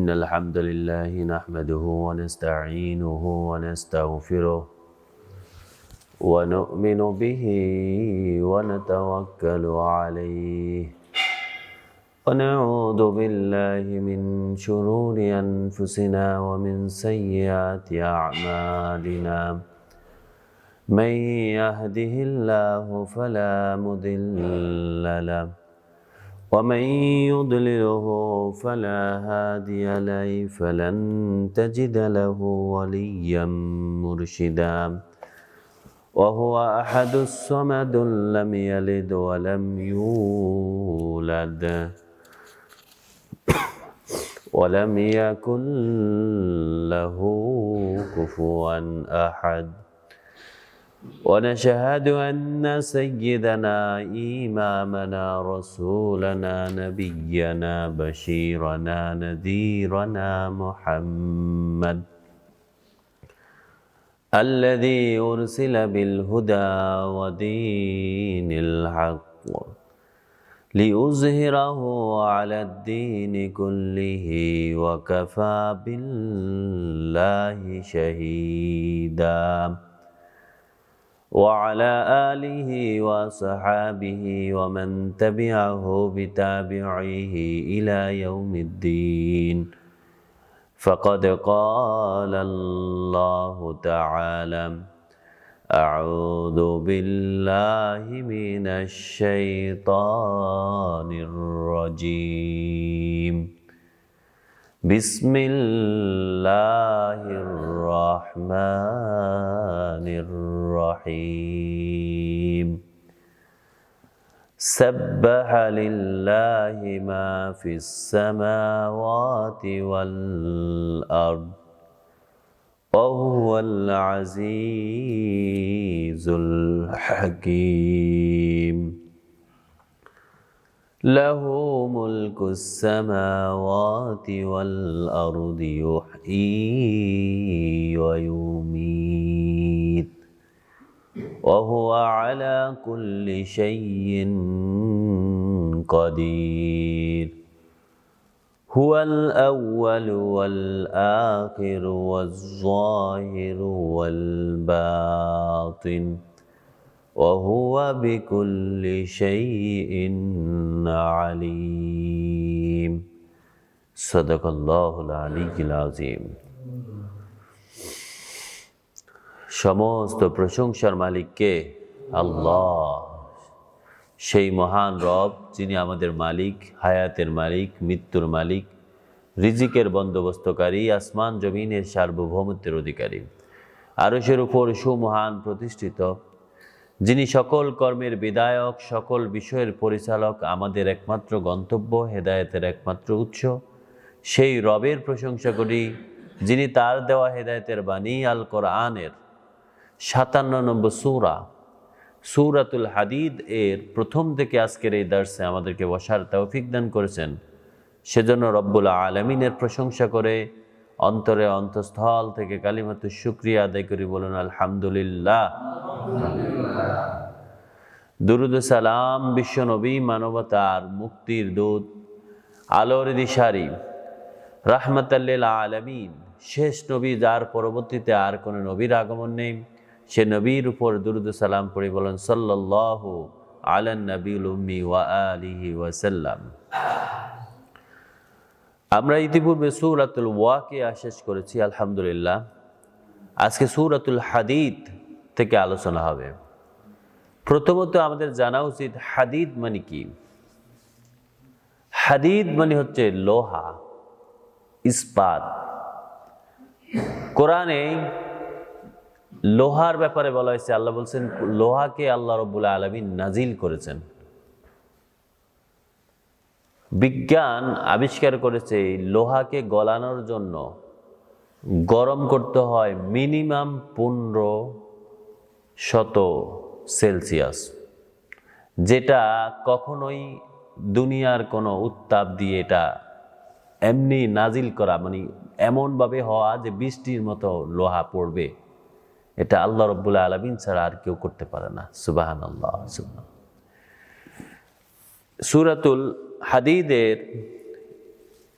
إن الحمد لله نحمده ونستعينه ونستغفره ونؤمن به ونتوكل عليه ونعوذ بالله من شرور أنفسنا ومن سيئات أعمالنا من يهده الله فلا مضل له ومن يضلله فلا هادي له فلن تجد له وليا مرشدا وهو أحد الصمد لم يلد ولم يولد ولم يكن له كفوا أحد ونشهد أن سيدنا إمامنا رسولنا نبينا بشيرنا نذيرنا محمد الذي أرسل بالهدى ودين الحق ليظهره على الدين كله وكفى بالله شهيدا وعلى آله وصحابه ومن تبعه بتابعيه إلى يوم الدين فقد قال الله تعالى أعوذ بالله من الشيطان الرجيم بسم الله الرحمن الرحيم سبح لله ما في السماوات والأرض وهو العزيز الحكيم له ملك السماوات والأرض يحيي ويميت وهو على كل شيء قدير هو الأول والآخر والظاهر والباطن وهو بكل شيء عليم صدق الله العلي العظيم সমস্ত প্রশংসার মালিক কে? আল্লাহ, সেই মহান রব যিনি আমাদের মালিক, হায়াতের মালিক, মৃত্যুর মালিক, রিজিকের বন্দোবস্তকারী, আসমান জমিনের সার্বভৌমত্বের অধিকারী, আরশের উপর সুমহান প্রতিষ্ঠিত, যিনি সকল কর্মের বিধায়ক, সকল বিষয়ের পরিচালক, আমাদের একমাত্র গন্তব্য, হেদায়েতের একমাত্র উৎস, সেই রবের প্রশংসা করি যিনি তার দেওয়া হেদায়েতের বাণী আল কোরআনের ৫৭ নম্বর সূরা সূরাতুল হাদিদ এর প্রথম থেকে আজকের এই দার্সে আমাদেরকে বসার তৌফিক দান করেছেন। সেজন্য রব্বুল আলামিনের প্রশংসা করে অন্তরে অন্তঃস্থল থেকে কালিমাতুশ শুকরিয়া আদায় করি, বলুন আলহামদুলিল্লাহ। দুরুদ ও সালাম বিশ্ব নবী, মানবতার মুক্তির দূত, আলোর দিশারি, রাহমাতাল লিল আলামিন, শেষ নবী যার পরবর্তীতে আর কোনো নবীর আগমন নেই, সে নবীর উপর দুরুদ ও সালাম পড়ি, বলেন সাল্লাল্লাহু আলান নবিয়্যিল উম্মি ওয়া আলিহি ওয়া সাল্লাম। আমরা ইতিপূর্বে সূরাতুল ওয়াকিয়া শেষ করেছি আলহামদুলিল্লাহ। আজকে সূরাতুল হাদিদ থেকে আলোচনা হবে। প্রথমত আমাদের জানা উচিত হাদিদ মানে কি। হাদিদ মানে হচ্ছে লোহা, ইস্পাত। কোরআনে লোহার ব্যাপারে বলা হয়েছে, আল্লাহ বলছেন লোহাকে আল্লাহ রাব্বুল আলামিন নাজিল করেছেন। বিজ্ঞান আবিষ্কার করেছে লোহাকে গলানোর জন্য গরম করতে হয় মিনিমাম ১৫০০ সেলসিয়াস, যেটা কখনোই দুনিয়ার কোনো উত্তাপ দিয়ে এটা এমনি নাজিল করা, মানে এমনভাবে হওয়া যে বৃষ্টির মতো লোহা পড়বে, এটা আল্লাহ রাব্বুল আলামিন ছাড়া আর কেউ করতে পারে না। সুবহানাল্লাহ। সূরাতুল হাদিদের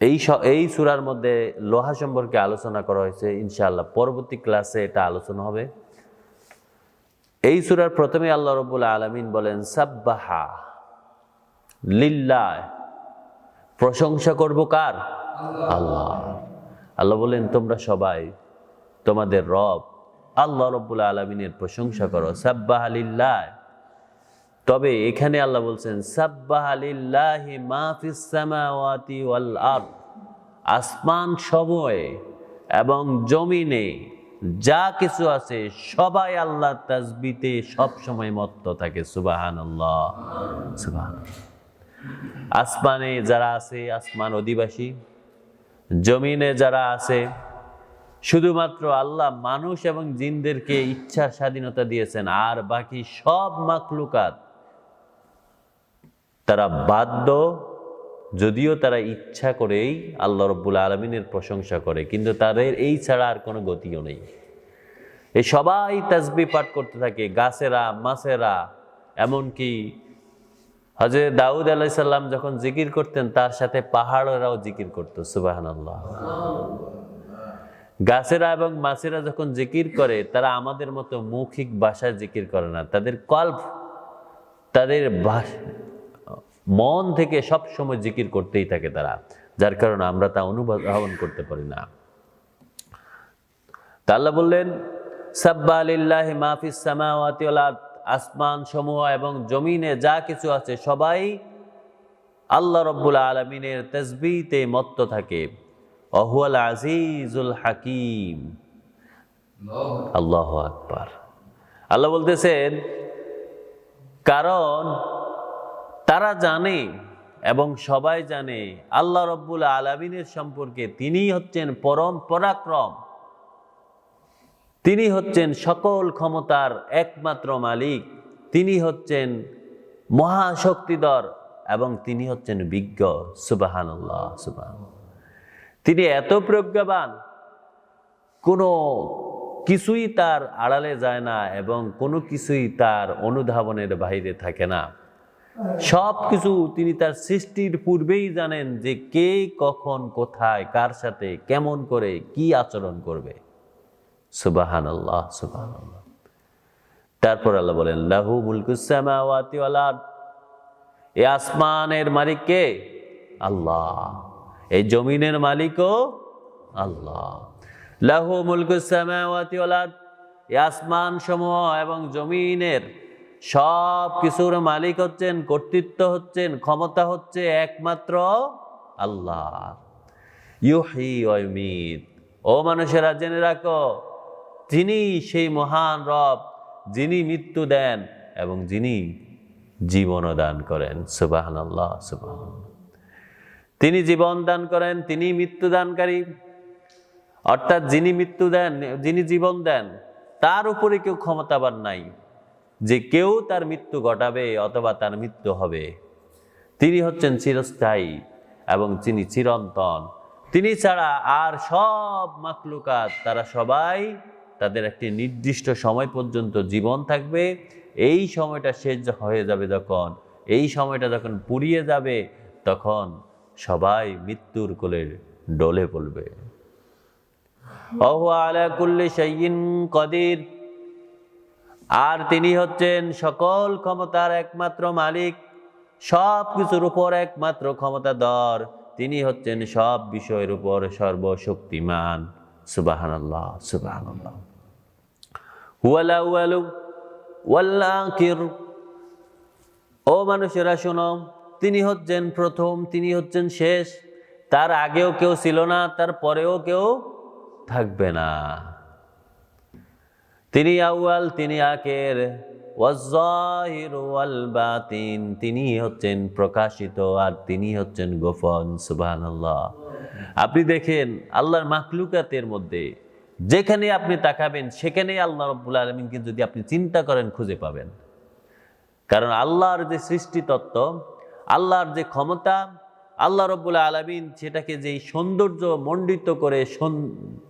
এই সূরার মধ্যে লোহা সম্পর্কে আলোচনা করা হয়েছে। ইনশাআল্লাহ পরবর্তী ক্লাসে এটা আলোচনা হবে। এই সূরার প্রথমে আল্লাহ রাব্বুল আলামিন বলেন সাব্বাহা লিল্লাহ, প্রশংসা করব কার? আল্লাহ। আল্লাহ বলেন তোমরা সবাই তোমাদের রব আল্লাহ রাব্বুল আলামিনের প্রশংসা করো, সাব্বাহা লিল্লাহ। তবে এখানে আল্লাহ বলছেন সাব্বাহা লিল্লাহি মা ফিস সামাওয়াতি ওয়াল আরদ, আসমান সমূহে এবং জমিনে যা কিছু আছে সবাই আল্লাহর তাসবিতে সব সময় মত্ত থাকে। সুবহানাল্লাহ, সুবহানাল্লাহ। আসমানে যারা আছে আসমান অধিবাসী, জমিনে যারা আছে, শুধুমাত্র আল্লাহ মানুষ এবং জিনদেরকে ইচ্ছার স্বাধীনতা দিয়েছেন, আর বাকি সব মাখলুকাত তারা বাধ্য, যদিও তারা ইচ্ছা করেই আল্লাহ রাব্বুল আলামিনের প্রশংসা করে, কিন্তু তাদের এই ছাড়া আর কোনো গতিও নেই। এই সবাই তাসবিহ পাঠ করতে থাকে, গাছেরা, মাছেরা, এমনকি হযরত দাউদ আলাইহিস সালাম যখন জিকির করতেন তার সাথে পাহাড়েরাও জিকির করত। সুবহানাল্লাহ। গাছেরা এবং মাছেরা যখন জিকির করে তারা আমাদের মতো মৌখিক ভাষায় জিকির করে না, তাদের কল্প, তাদের মন থেকে সব সময় জিকির করতেই থাকে তারা, যার কারণে আমরা তা অনুধাবন করতে পারি না। তা আল্লাহ বললেন সাব্বাহা লিল্লাহি মা ফিস সামাওয়াতি ওয়াল আরদ, আসমান সমূহ এবং জমিনে যা কিছু আছে সবাই আল্লাহ রাব্বুল আলামিনের তাসবিহতে মত্ত থাকে। ওয়াহুয়াল আজিজুল হাকিম। আল্লাহু আকবার। আল্লাহ বলতেছেন কারণ তারা জানে এবং সবাই জানে আল্লাহ রাব্বুল আলামিনের সম্পর্কে তিনিই হচ্ছেন পরম পরাক্রম, তিনি হচ্ছেন সকল ক্ষমতার একমাত্র মালিক, তিনি হচ্ছেন মহাশক্তিধর এবং তিনি হচ্ছেন বিজ্ঞ। সুবহানাল্লাহ, সুবহানাল্লাহ। তিনি এত প্রজ্ঞাবান, কোনো কিছুই তার আড়ালে যায় না এবং কোনো কিছুই তার অনুধাবনের বাইরে থাকে না। সব কিছু তিনি তার সৃষ্টির পূর্বেই জানেন যে কে কখন কোথায় কার সাথে কেমন করে কি আচরণ করবে। সুবহানাল্লাহ, সুবহানাল্লাহ। তারপর আল্লাহ বলেন লাহু মুলকুস সামাওয়াতি ওয়াল আরদ, এই আসমানের মালিক কে? আল্লাহ। এই জমিনের মালিকও আল্লাহ। লাহু মুলকুস সামাওয়াতি ওয়াল আরদ, এই আসমান সমূহ এবং জমিনের সব কিছুর মালিক হচ্ছেন, কর্তৃত্ব হচ্ছেন, ক্ষমতা হচ্ছে একমাত্র আল্লাহ। ইউহয়ী ওয়া ইউমীত, ও মানুষেরা জেনে রাখো তিনি সেই মহান রব যিনি মৃত্যু দেন এবং যিনি জীবনও দান করেন। সুবহানাল্লাহ, সুবহানাল্লাহ। তিনি জীবন দান করেন, তিনি মৃত্যু দানকারী, অর্থাৎ যিনি মৃত্যু দেন, যিনি জীবন দেন তার উপরে কেউ ক্ষমতাবান নাই যে কেউ তার মৃত্যু ঘটাবে অথবা তার মৃত্যু হবে। তিনি হচ্ছেন চিরস্থায়ী এবং তিনি চিরন্তন। তিনি ছাড়া আর সব মাখলুকাত তারা সবাই তাদের একটি নির্দিষ্ট সময় পর্যন্ত জীবন থাকবে। এই সময়টা শেষ হয়ে যাবে, যখন এই সময়টা যখন পুড়িয়ে যাবে তখন সবাই মৃত্যুর কোলে ডলে পড়বে। ওয়া আলা কুল্লি শাইইন কাদির, আর তিনি হচ্ছেন সকল ক্ষমতার একমাত্র মালিক, সব কিছুর উপর একমাত্র ক্ষমতাধর, তিনি হচ্ছেন সব বিষয়ের উপর সর্বশক্তিমান। সুবহানাল্লাহ, সুবহানাল্লাহ। হুয়াল আউয়ালু ওয়াল আখির, ও মানুষেরা শোনো, তিনি হচ্ছেন প্রথম, তিনি হচ্ছেন শেষ, তার আগেও কেউ ছিল না, তার পরেও কেউ থাকবে না। তিনি আউয়াল, তিনি আখির, ওয়াজ-যাহির ওয়াল বাতিন, তিনি হচ্ছেন প্রকাশিত আর তিনি হচ্ছেন গোপন। সুবহানাল্লাহ। আপনি দেখেন আল্লাহর মাখলুকাতের মধ্যে যেখানে আপনি তাকাবেন সেখানেই আল্লাহ রাব্বুল আলামিনকে যদি আপনি চিন্তা করেন খুঁজে পাবেন। কারণ আল্লাহর যে সৃষ্টি তত্ত্ব, আল্লাহর যে ক্ষমতা, আল্লাহ রাব্বুল আলামিন সেটাকে যেই সৌন্দর্য মণ্ডিত করে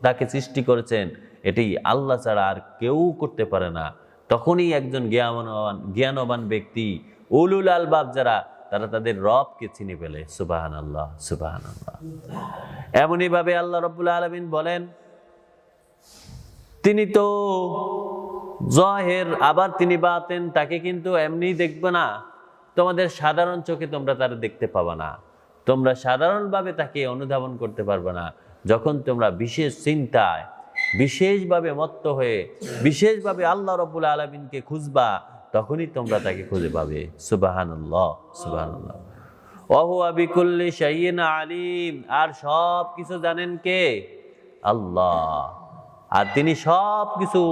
তাকে সৃষ্টি করেছেন, এটি আল্লাহ ছাড়া আর কেউ করতে পারে না। তখনই একজন জ্ঞানবান ব্যক্তি, উলুল আলবাব যারা, তারা তাদের রবকে চিনে ফেলে। সুবহানাল্লাহ, সুবহানাল্লাহ। এমনই ভাবে আল্লাহ রাব্বুল আলামিন বলেন, তিনি তো জাহির, আবার তিনি বাতিন, তাকে কিন্তু এমনি দেখবে না। তোমাদের সাধারণ চোখে তোমরা তারা দেখতে পাবে না, তোমরা সাধারণভাবে তাকে অনুধাবন করতে পারবে না। যখন তোমরা বিশেষ চিন্তায়, বিশেষভাবে মত্ত হয়ে, বিশেষভাবে আল্লাহ রাব্বুল আলামিনকে খুঁজবা, তখনই তোমরা তাকে খুঁজে পাবে। সুবহানাল্লাহ, সুবহানাল্লাহ। ওয়া হুয়া বিকুল্লি শাইইন আলিম, আর সব কিছু জানেন কে? আল্লাহ। আর তিনি সব কিছু,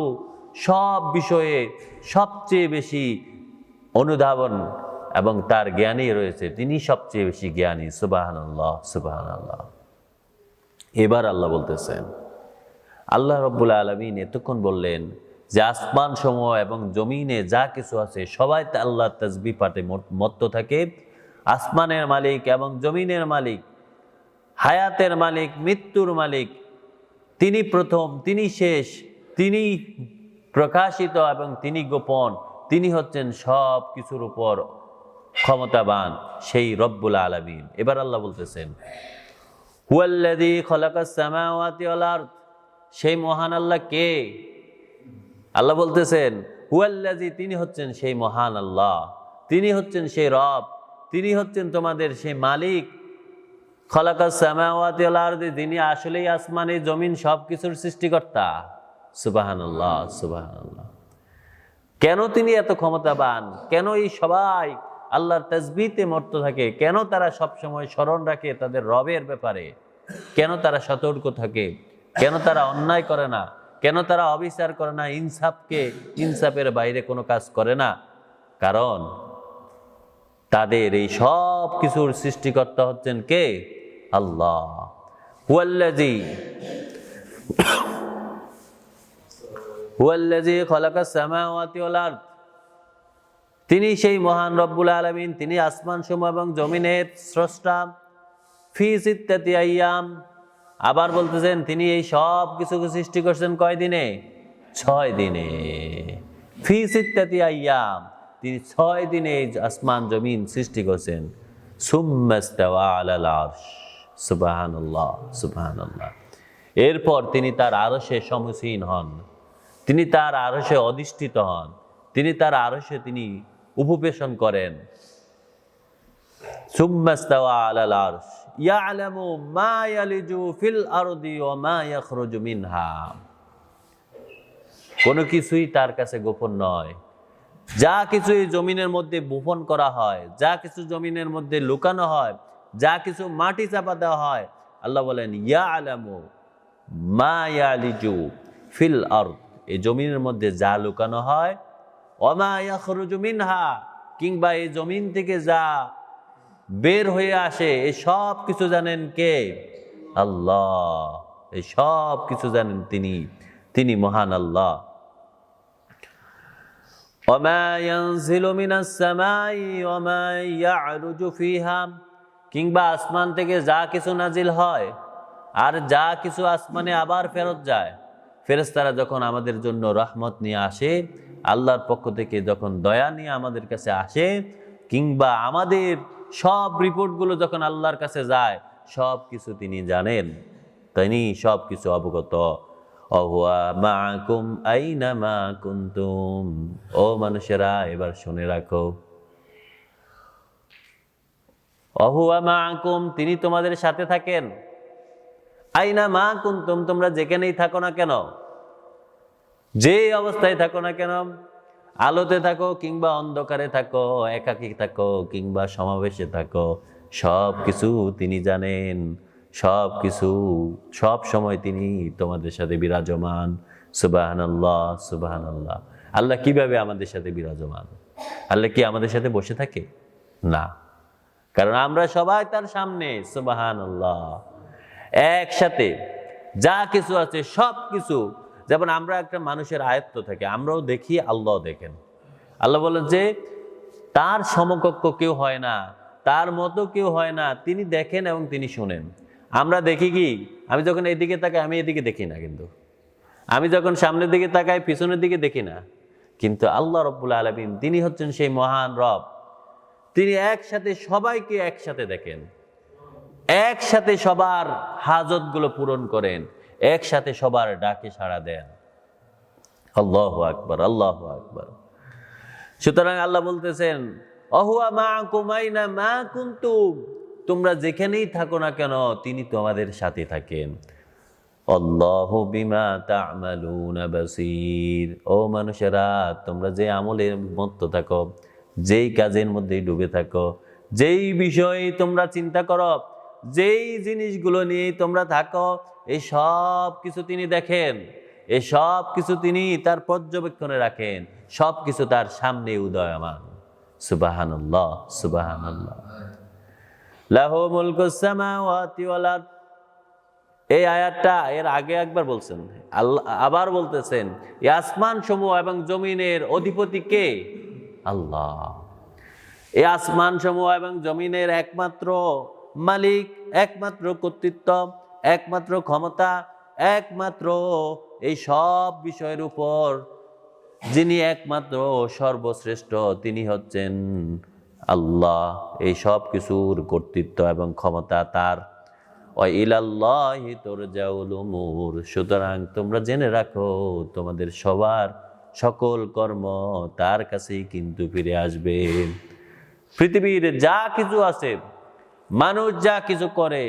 সব বিষয়ে সবচেয়ে বেশি অনুধাবন এবং তার জ্ঞানী রয়েছে, তিনি সবচেয়ে বেশি জ্ঞানী। সুবহানাল্লাহ, সুবহানাল্লাহ। এবার আল্লাহ বলতেছেন, আল্লাহ রাব্বুল আলামিন এতক্ষণ বললেন যে আসমান সমূহ এবং জমিনে যা কিছু আছে সবাই আল্লাহর তাসবিহ পাঠে মত্ত থাকে। আসমানের মালিক এবং জমিনের মালিক, হায়াতের মালিক, মৃত্যুর মালিক, তিনি প্রথম, তিনি শেষ, তিনি প্রকাশিত এবং তিনি গোপন, তিনি হচ্ছেন সব কিছুর উপর ক্ষমতাবান, সেই রব্বুল আলামিন। এবার আল্লাহ বলতেছেন, হুয়াল্লাযী খালাকাস সামাওয়াতি ওয়াল আরদ, সেই মহান আল্লাহ কে? আল্লাহ বলতেছেন হুয়াল্লাযী, তিনি হচ্ছেন সেই মহান আল্লাহ, তিনি হচ্ছেন সেই রব, তিনি হচ্ছেন তোমাদের সেই মালিক। খালাকাস সামাওয়াতি ওয়াল আরদ, যিনি আসলেই আসমানে জমিন সবকিছুর সৃষ্টিকর্তা। সুবহানাল্লাহ, সুবহানাল্লাহ। কেন তিনি এত ক্ষমতাবান? কেন এই সবাই আল্লাহর তাসবিহতে মত্ত থাকে? কেন তারা সবসময় স্মরণ রাখে তাদের রবের ব্যাপারে? কেন তারা সতর্ক থাকে? কেন তারা অন্যায় করে না? কেন তারা অবিচার করে না? ইনসাফের বাইরে কোনো কাজ করে না? কারণ তাদের এই সব কিছুর সৃষ্টিকর্তা হচ্ছেন কে? আল্লাহ। হুয়াল্লাযী খালাকাস সামাওয়াতি ওয়াল আরদ, তিনি সেই মহান রব্বুল আলামিন, তিনি আসমান সমূহ এবং জমিনের স্রষ্টা। ফি সিত্তাতি আইয়াম, আবার বলতেছেন তিনি এই সব কিছুকে সৃষ্টি করছেন কয় দিনে? 6 দিনে। ফি সিত্তাতি আইয়াম, তিনি 6 দিনে আসমান জমিন সৃষ্টি করছেন। সুম্মা ইস্তাওয়া আলাল আরশ, সুবহানাল্লাহ, সুবহানাল্লাহ। এরপর তিনি তার আরশে সমসীন হন, তিনি তার আরশে অধিষ্ঠিত হন, তিনি তার আরশে তিনি উপবেশন করেন। সুম্মা ইস্তাওয়া আলাল আরশ ইয়ালামু মা ইয়ালিজু ফিল আরদি ওয়া মা ইয়াখরুজু মিনহা, কোনো কিছুই তার কাছে গোপন নয়। যা কিছু এই জমিনের মধ্যে গোপন করা হয়, যা কিছু জমিনের মধ্যে লুকানো হয়, যা কিছু মাটি চাপা দেওয়া হয়, আল্লাহ বলেন ইয়ালামু মা ইয়ালিজু ফিল আরদ, এই জমিনের মধ্যে যা লুকানো হয়, ওয়া মা ইয়াখরুজু মিনহা, কিংবা এই জমিন থেকে যা বের হয়ে আসে, এই সব কিছু জানেন কে? আল্লাহ। এই সব কিছু জানেন তিনি মহান আল্লাহ। ওয়ামা ইয়ানজিলু মিনাস সামাই ওয়ামা ইয়ারুজু ফিহা, কিংবা আসমান থেকে যা কিছু নাজিল হয় আর যা কিছু আসমানে আবার ফেরত যায়। ফেরেশতারা যখন আমাদের জন্য রহমত নিয়ে আসে, আল্লাহর পক্ষ থেকে যখন দয়া নিয়ে আমাদের কাছে আসে, কিংবা আমাদের সব রিপোর্টগুলো যখন আল্লাহর কাছে যায়, সব কিছু তিনি জানেন, তিনি সব কিছু অবগত। ওয়া মাআকুম আইনামা কুনতুম, ও মানুষেরা এবার শুনে রাখো, ওয়া মাআকুম, তিনি তোমাদের সাথে থাকেন। আইনামা কুনতুম, তোমরা যেখানেই থাকো না কেন, যে অবস্থায় থাকো না কেন, আলোতে থাকো কিংবা অন্ধকারে থাকো, একাকী থাকো কিংবা সমাবেশে থাকো, সব কিছু তিনি জানেন, সব কিছু সব সময় তিনি তোমাদের সাথে বিরাজমান। সুবহানাল্লাহ, সুবহানাল্লাহ। আল্লাহ কিভাবে আমাদের সাথে বিরাজমান? আল্লাহ কি আমাদের সাথে বসে থাকে? না, কারণ আমরা সবাই তার সামনে। সুবহানাল্লাহ। একসাথে যা কিছু আছে সব কিছু, যেমন আমরা একটা মানুষের আয়ত্ত থাকে, আমরাও দেখি, আল্লাহ দেখেন। আল্লাহ বলেন যে তার সমকক্ষ কেউ হয় না, তার মতো কেউ হয় না, তিনি দেখেন এবং তিনি শুনেন। আমরা দেখি কি? আমি যখন এদিকে তাকাই, আমি এদিকে দেখি না, কিন্তু আমি যখন সামনের দিকে তাকাই, পিছনের দিকে দেখি না। কিন্তু আল্লাহ রব্বুল আলামিন, তিনি হচ্ছেন সেই মহান রব, তিনি একসাথে সবাইকে একসাথে দেখেন, একসাথে সবার হাজতগুলো পূরণ করেন, একসাথে সবার ডাকে সাড়া দেন। আল্লাহু আকবার, আল্লাহু আকবার। সুতরাং আল্লাহ বলতেছেন, অহুয়া মাআকুম আইনা মা কুনতুম, তোমরা যেখানেই থাকো না কেন তিনি তোমাদের সাথে থাকেন। আল্লাহু বিমা তা'মালুনা বাসীর, ও মানুষেরা তোমরা যে আমলের মধ্যে থাকো, যেই কাজের মধ্যে ডুবে থাকো, যেই বিষয়ে তোমরা চিন্তা করো, যেই জিনিসগুলো নিয়ে তোমরা থাকো, এই সব কিছু তিনি দেখেন, এই সব কিছু তিনি তার পর্যবেক্ষণে রাখেন, সব কিছু তার সামনে উদয়মান। সুবহানাল্লাহ, সুবহানাল্লাহ। লাহু মুলকুস সামাওয়াতি ওয়াল আরদ, এই আয়াতটা এর আগে একবার বলছেন, আল্লাহ আবার বলতেছেন, এই আসমান সমূহ এবং জমিনের অধিপতি কে? আল্লাহ। এই আসমান সমূহ এবং জমিনের একমাত্র মালিক, একমাত্র কর্তৃত্ব, একমাত্র ক্ষমতা, একমাত্র এই সব বিষয়ের উপর যিনি একমাত্র সর্বশ্রেষ্ঠ তিনি হচ্ছেন আল্লাহ। এই সব কিছুর কর্তৃত্ব এবং ক্ষমতা তার। ওয়া ইলাল্লাহি তুরজাউল উমুর, সুতরাং তোমরা জেনে রাখো তোমাদের সবার সকল কর্ম তার কাছেই কিন্তু ফিরে আসবে। পৃথিবীর যা কিছু আছে, মানুষ যা কিছু করে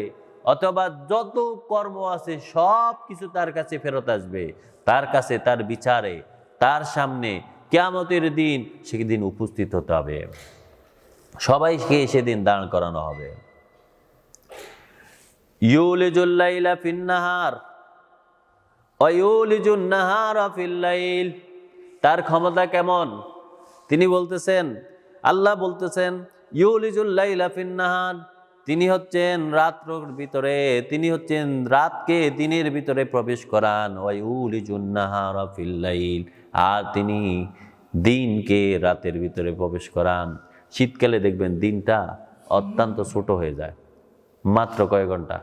অথবা যত কর্ম আছে সব কিছু তার কাছে ফেরত আসবে, তার কাছে, তার বিচারে, তার সামনে কিয়ামতের দিন সেদিন উপস্থিত হতে হবে, সবাইকে সেদিন দাঁড় করানো হবে। ইউলিজুল লাইলা ফিন নাহার ওয়া ইউলিজুন নাহারা ফিল লাইল, তার ক্ষমতা কেমন তিনি বলতেছেন, আল্লাহ বলতেছেন ইউলিজুল লাইলা ফিন নাহার, তিনি হচ্ছেন রাত্রের ভিতরে, তিনি হচ্ছেন রাতকে দিনের ভিতরে প্রবেশ করান। ওয়া ইউলিজুন নাহারা ফিল লাইল, আর তিনি দিনকে রাতের ভিতরে প্রবেশ করান। শীতকালে দেখবেন দিনটা অত্যন্ত ছোট হয়ে যায়, মাত্র কয়েক ঘন্টা,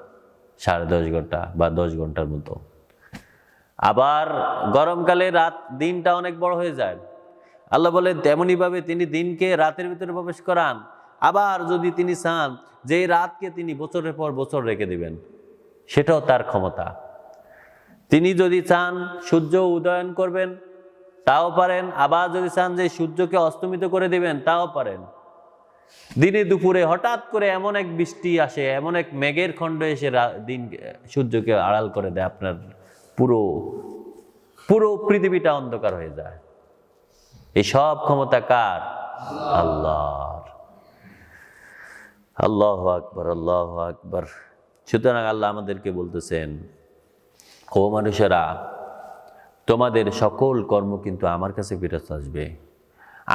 10.5 ঘন্টা বা 10 ঘন্টার মতো। আবার গরমকালে দিনটা অনেক বড় হয়ে যায়। আল্লাহ বলে তেমনি ভাবে তিনি দিনকে রাতের ভিতরে প্রবেশ করান। আবার যদি তিনি চান যে রাতকে তিনি বছরের পর বছর রেখে দিবেন, সেটাও তার ক্ষমতা। তিনি যদি চান সূর্য উদয়ন করবেন তাও পারেন, আবার যদি চান যে সূর্যকে অস্তমিত করে দিবেন তাও পারেন। দিনে দুপুরে হঠাৎ করে এমন এক বৃষ্টি আসে, এমন এক মেঘের খণ্ড এসে দিন সূর্যকে আড়াল করে দেয়, আপনার পুরো পুরো পৃথিবীটা অন্ধকার হয়ে যায়। এই সব ক্ষমতা কার? আল্লাহর। আল্লাহু আকবার, আল্লাহু আকবার। সুতরাং আল্লাহ আমাদেরকে বলতেছেন, ও মানুষেরা তোমাদের সকল কর্ম কিন্তু আমার কাছে ফেরত আসবে।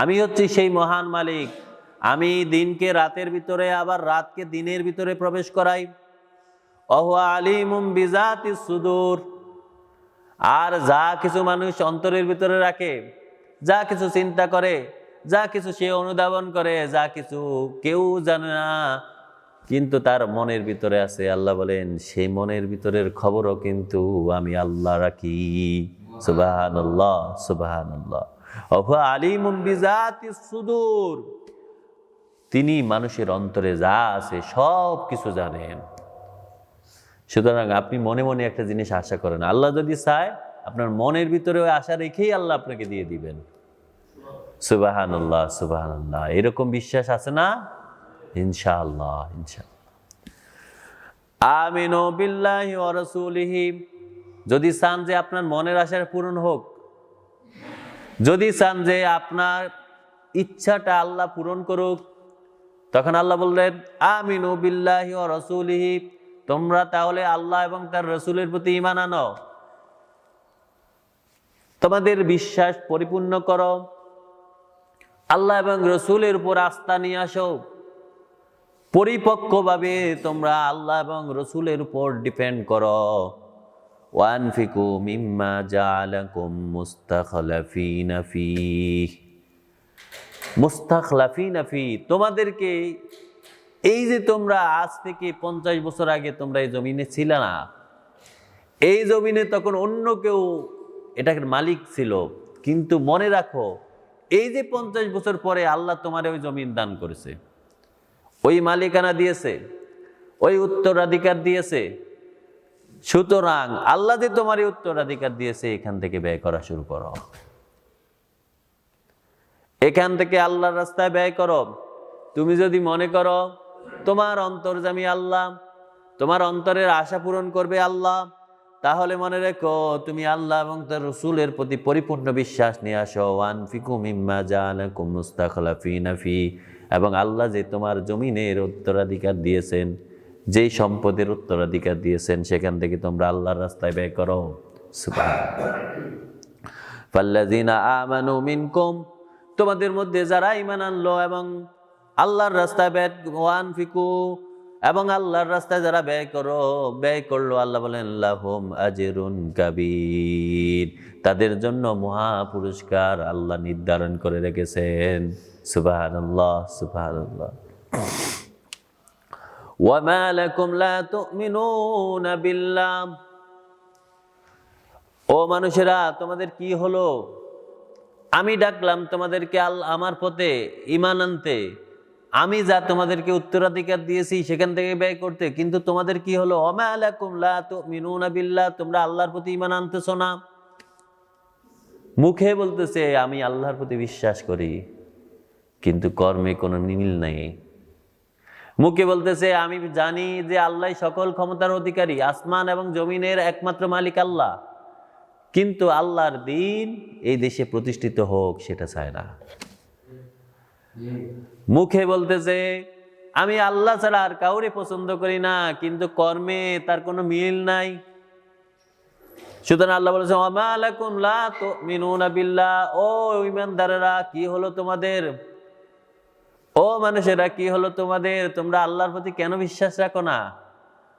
আমি হচ্ছি সেই মহান মালিক, আমি দিনকে রাতের ভিতরে আবার রাতকে দিনের ভিতরে প্রবেশ করাই। ওয়া আলিমুম বিজাতিস সুদূর, আর যা কিছু মানুষ অন্তরের ভিতরে রাখে, যা কিছু চিন্তা করে, যা কিছু সে অনুধাবন করে, যা কিছু কেউ জানে না কিন্তু তার মনের ভিতরে আছে, আল্লাহ বলেন সেই মনের ভিতরের খবরও কিন্তু আমি আল্লাহ রাখি। সুবহানাল্লাহ, সুবহানাল্লাহ। ওয়া আলিমুম বিজাতিস সুদূর, তিনি মানুষের অন্তরে যা আছে সব কিছু জানেন। সুতরাং আপনি মনে মনে একটা জিনিস আশা করেন, আল্লাহ যদি চায় আপনার মনের ভিতরে ওই আশা রেখেই আল্লাহ আপনাকে দিয়ে দিবেন। সুবহানাল্লাহ, সুবহানাল্লাহ। এরকম বিশ্বাস আছে না? ইনশাআল্লাহ, ইনশাআল্লাহ। আমিনু বিল্লাহি ওয়া রাসূলিহি, যদি চান যে আপনার মনের আশা পূরণ হোক, যদি চান যে আপনার ইচ্ছাটা আল্লাহ পূরণ করুক, তখন আল্লাহ বললেন আমিনু বিল্লাহি ওয়া রাসূলিহি, তোমরা তাহলে আল্লাহ এবং তার রাসূলের প্রতি ঈমান আনো, তোমাদের বিশ্বাস পরিপূর্ণ করো, আল্লাহ এবং রাসূলের উপর আস্থা নিয়ে আসো, পরিপক্কভাবে তোমরা আল্লাহ এবং রাসূলের উপর ডিপেন্ড করো। ওয়ানফিকু মিম্মা জাআলাকুম মুস্তাখলাফিনা ফীহ, মুস্তাখলাফিনা ফীহ, তোমাদেরকে এই যে তোমরা আজ থেকে 50 বছর আগে তোমরা এই জমিনে ছিলে না, এই জমিনে তখন অন্য কেউ এটার মালিক ছিল, কিন্তু মনে রাখো এই যে 50 বছর পরে আল্লাহ তোমার ওই জমিন দান করেছে, ওই মালিকানা দিয়েছে, ওই উত্তরাধিকার দিয়েছে। সুতরাং আল্লাহ যে তোমার এই উত্তরাধিকার দিয়েছে, এখান থেকে ব্যয় করা শুরু করো, এখান থেকে আল্লাহর রাস্তায় ব্যয় করো। তুমি যদি মনে করো তোমার অন্তর্যামী আল্লাহ, তোমার অন্তরের আশা পূরণ করবে আল্লাহ, তাহলে মনে রেখো তুমি আল্লাহ এবং তার রাসূলের প্রতি পরিপূর্ণ বিশ্বাস নিয়ে আসো। ওয়ানফিকু মিম্মা জাআলাকুম মুস্তাখলাফিনা ফি, এবং আল্লাহ যে তোমার জমিনের উত্তরাধিকার দিয়েছেন, যেই সম্পদের উত্তরাধিকার দিয়েছেন, সেখান থেকে তোমরা আল্লাহর রাস্তায় ব্যয় করো। সুবহানাল্লাহ। ফাল্লাযিনা আমানু মিনকুম, তোমাদের মধ্যে যারা ঈমান আনলো এবং আল্লাহর রাস্তায় ব্যয়, ওয়ানফিকু, এবং আল্লাহর রাস্তায় যারা ব্যয় করলো, আল্লাহ বলেন লাহুম আজরুন কাবীর, তাদের জন্য মহা পুরস্কার আল্লাহ নির্ধারণ করে রেখেছেন। সুবহানাল্লাহ, সুবহানাল্লাহ। ওয়া মা লাকুম লা তুমিনুনা বিল্লাহ, ও মানুষেরা তোমাদের কি হলো? আমি ডাকলাম তোমাদেরকে আমার পথে ঈমান আনতে, আমি যা তোমাদেরকে উত্তরাধিকার দিয়েছি সেখান থেকে ব্যয় করতে, কিন্তু তোমাদের কি হলো? ওমা আলাকুম লা তুমিনুনা বিল্লাহ, তোমরা আল্লাহর প্রতি ঈমান আনতেছো না। মুখে বলতেছে আমি আল্লাহর প্রতি বিশ্বাস করি, কিন্তু কর্মে কোনো মিল নেই। মুখে বলতেছে আমি জানি যে আল্লাহ সকল ক্ষমতার অধিকারী, আসমান এবং জমিনের একমাত্র মালিক আল্লাহ, কিন্তু আল্লাহর দ্বীন এই দেশে প্রতিষ্ঠিত হোক সেটা চায় না। মুখে বলতেছে আমি আল্লাহ ছাড়া আর কাউরে পছন্দ করি না, কিন্তু কর্মে তার কোনো মিল নাই। সুতরাং আল্লাহ বলেছেন ওমা লাকুম লা তুমিনুনা বিল্লাহ, ও ঈমানদারেরা কি হলো তোমাদের? ও মানুষেরা কি হলো তোমাদের? তোমরা আল্লাহর প্রতি কেন বিশ্বাস রাখো না?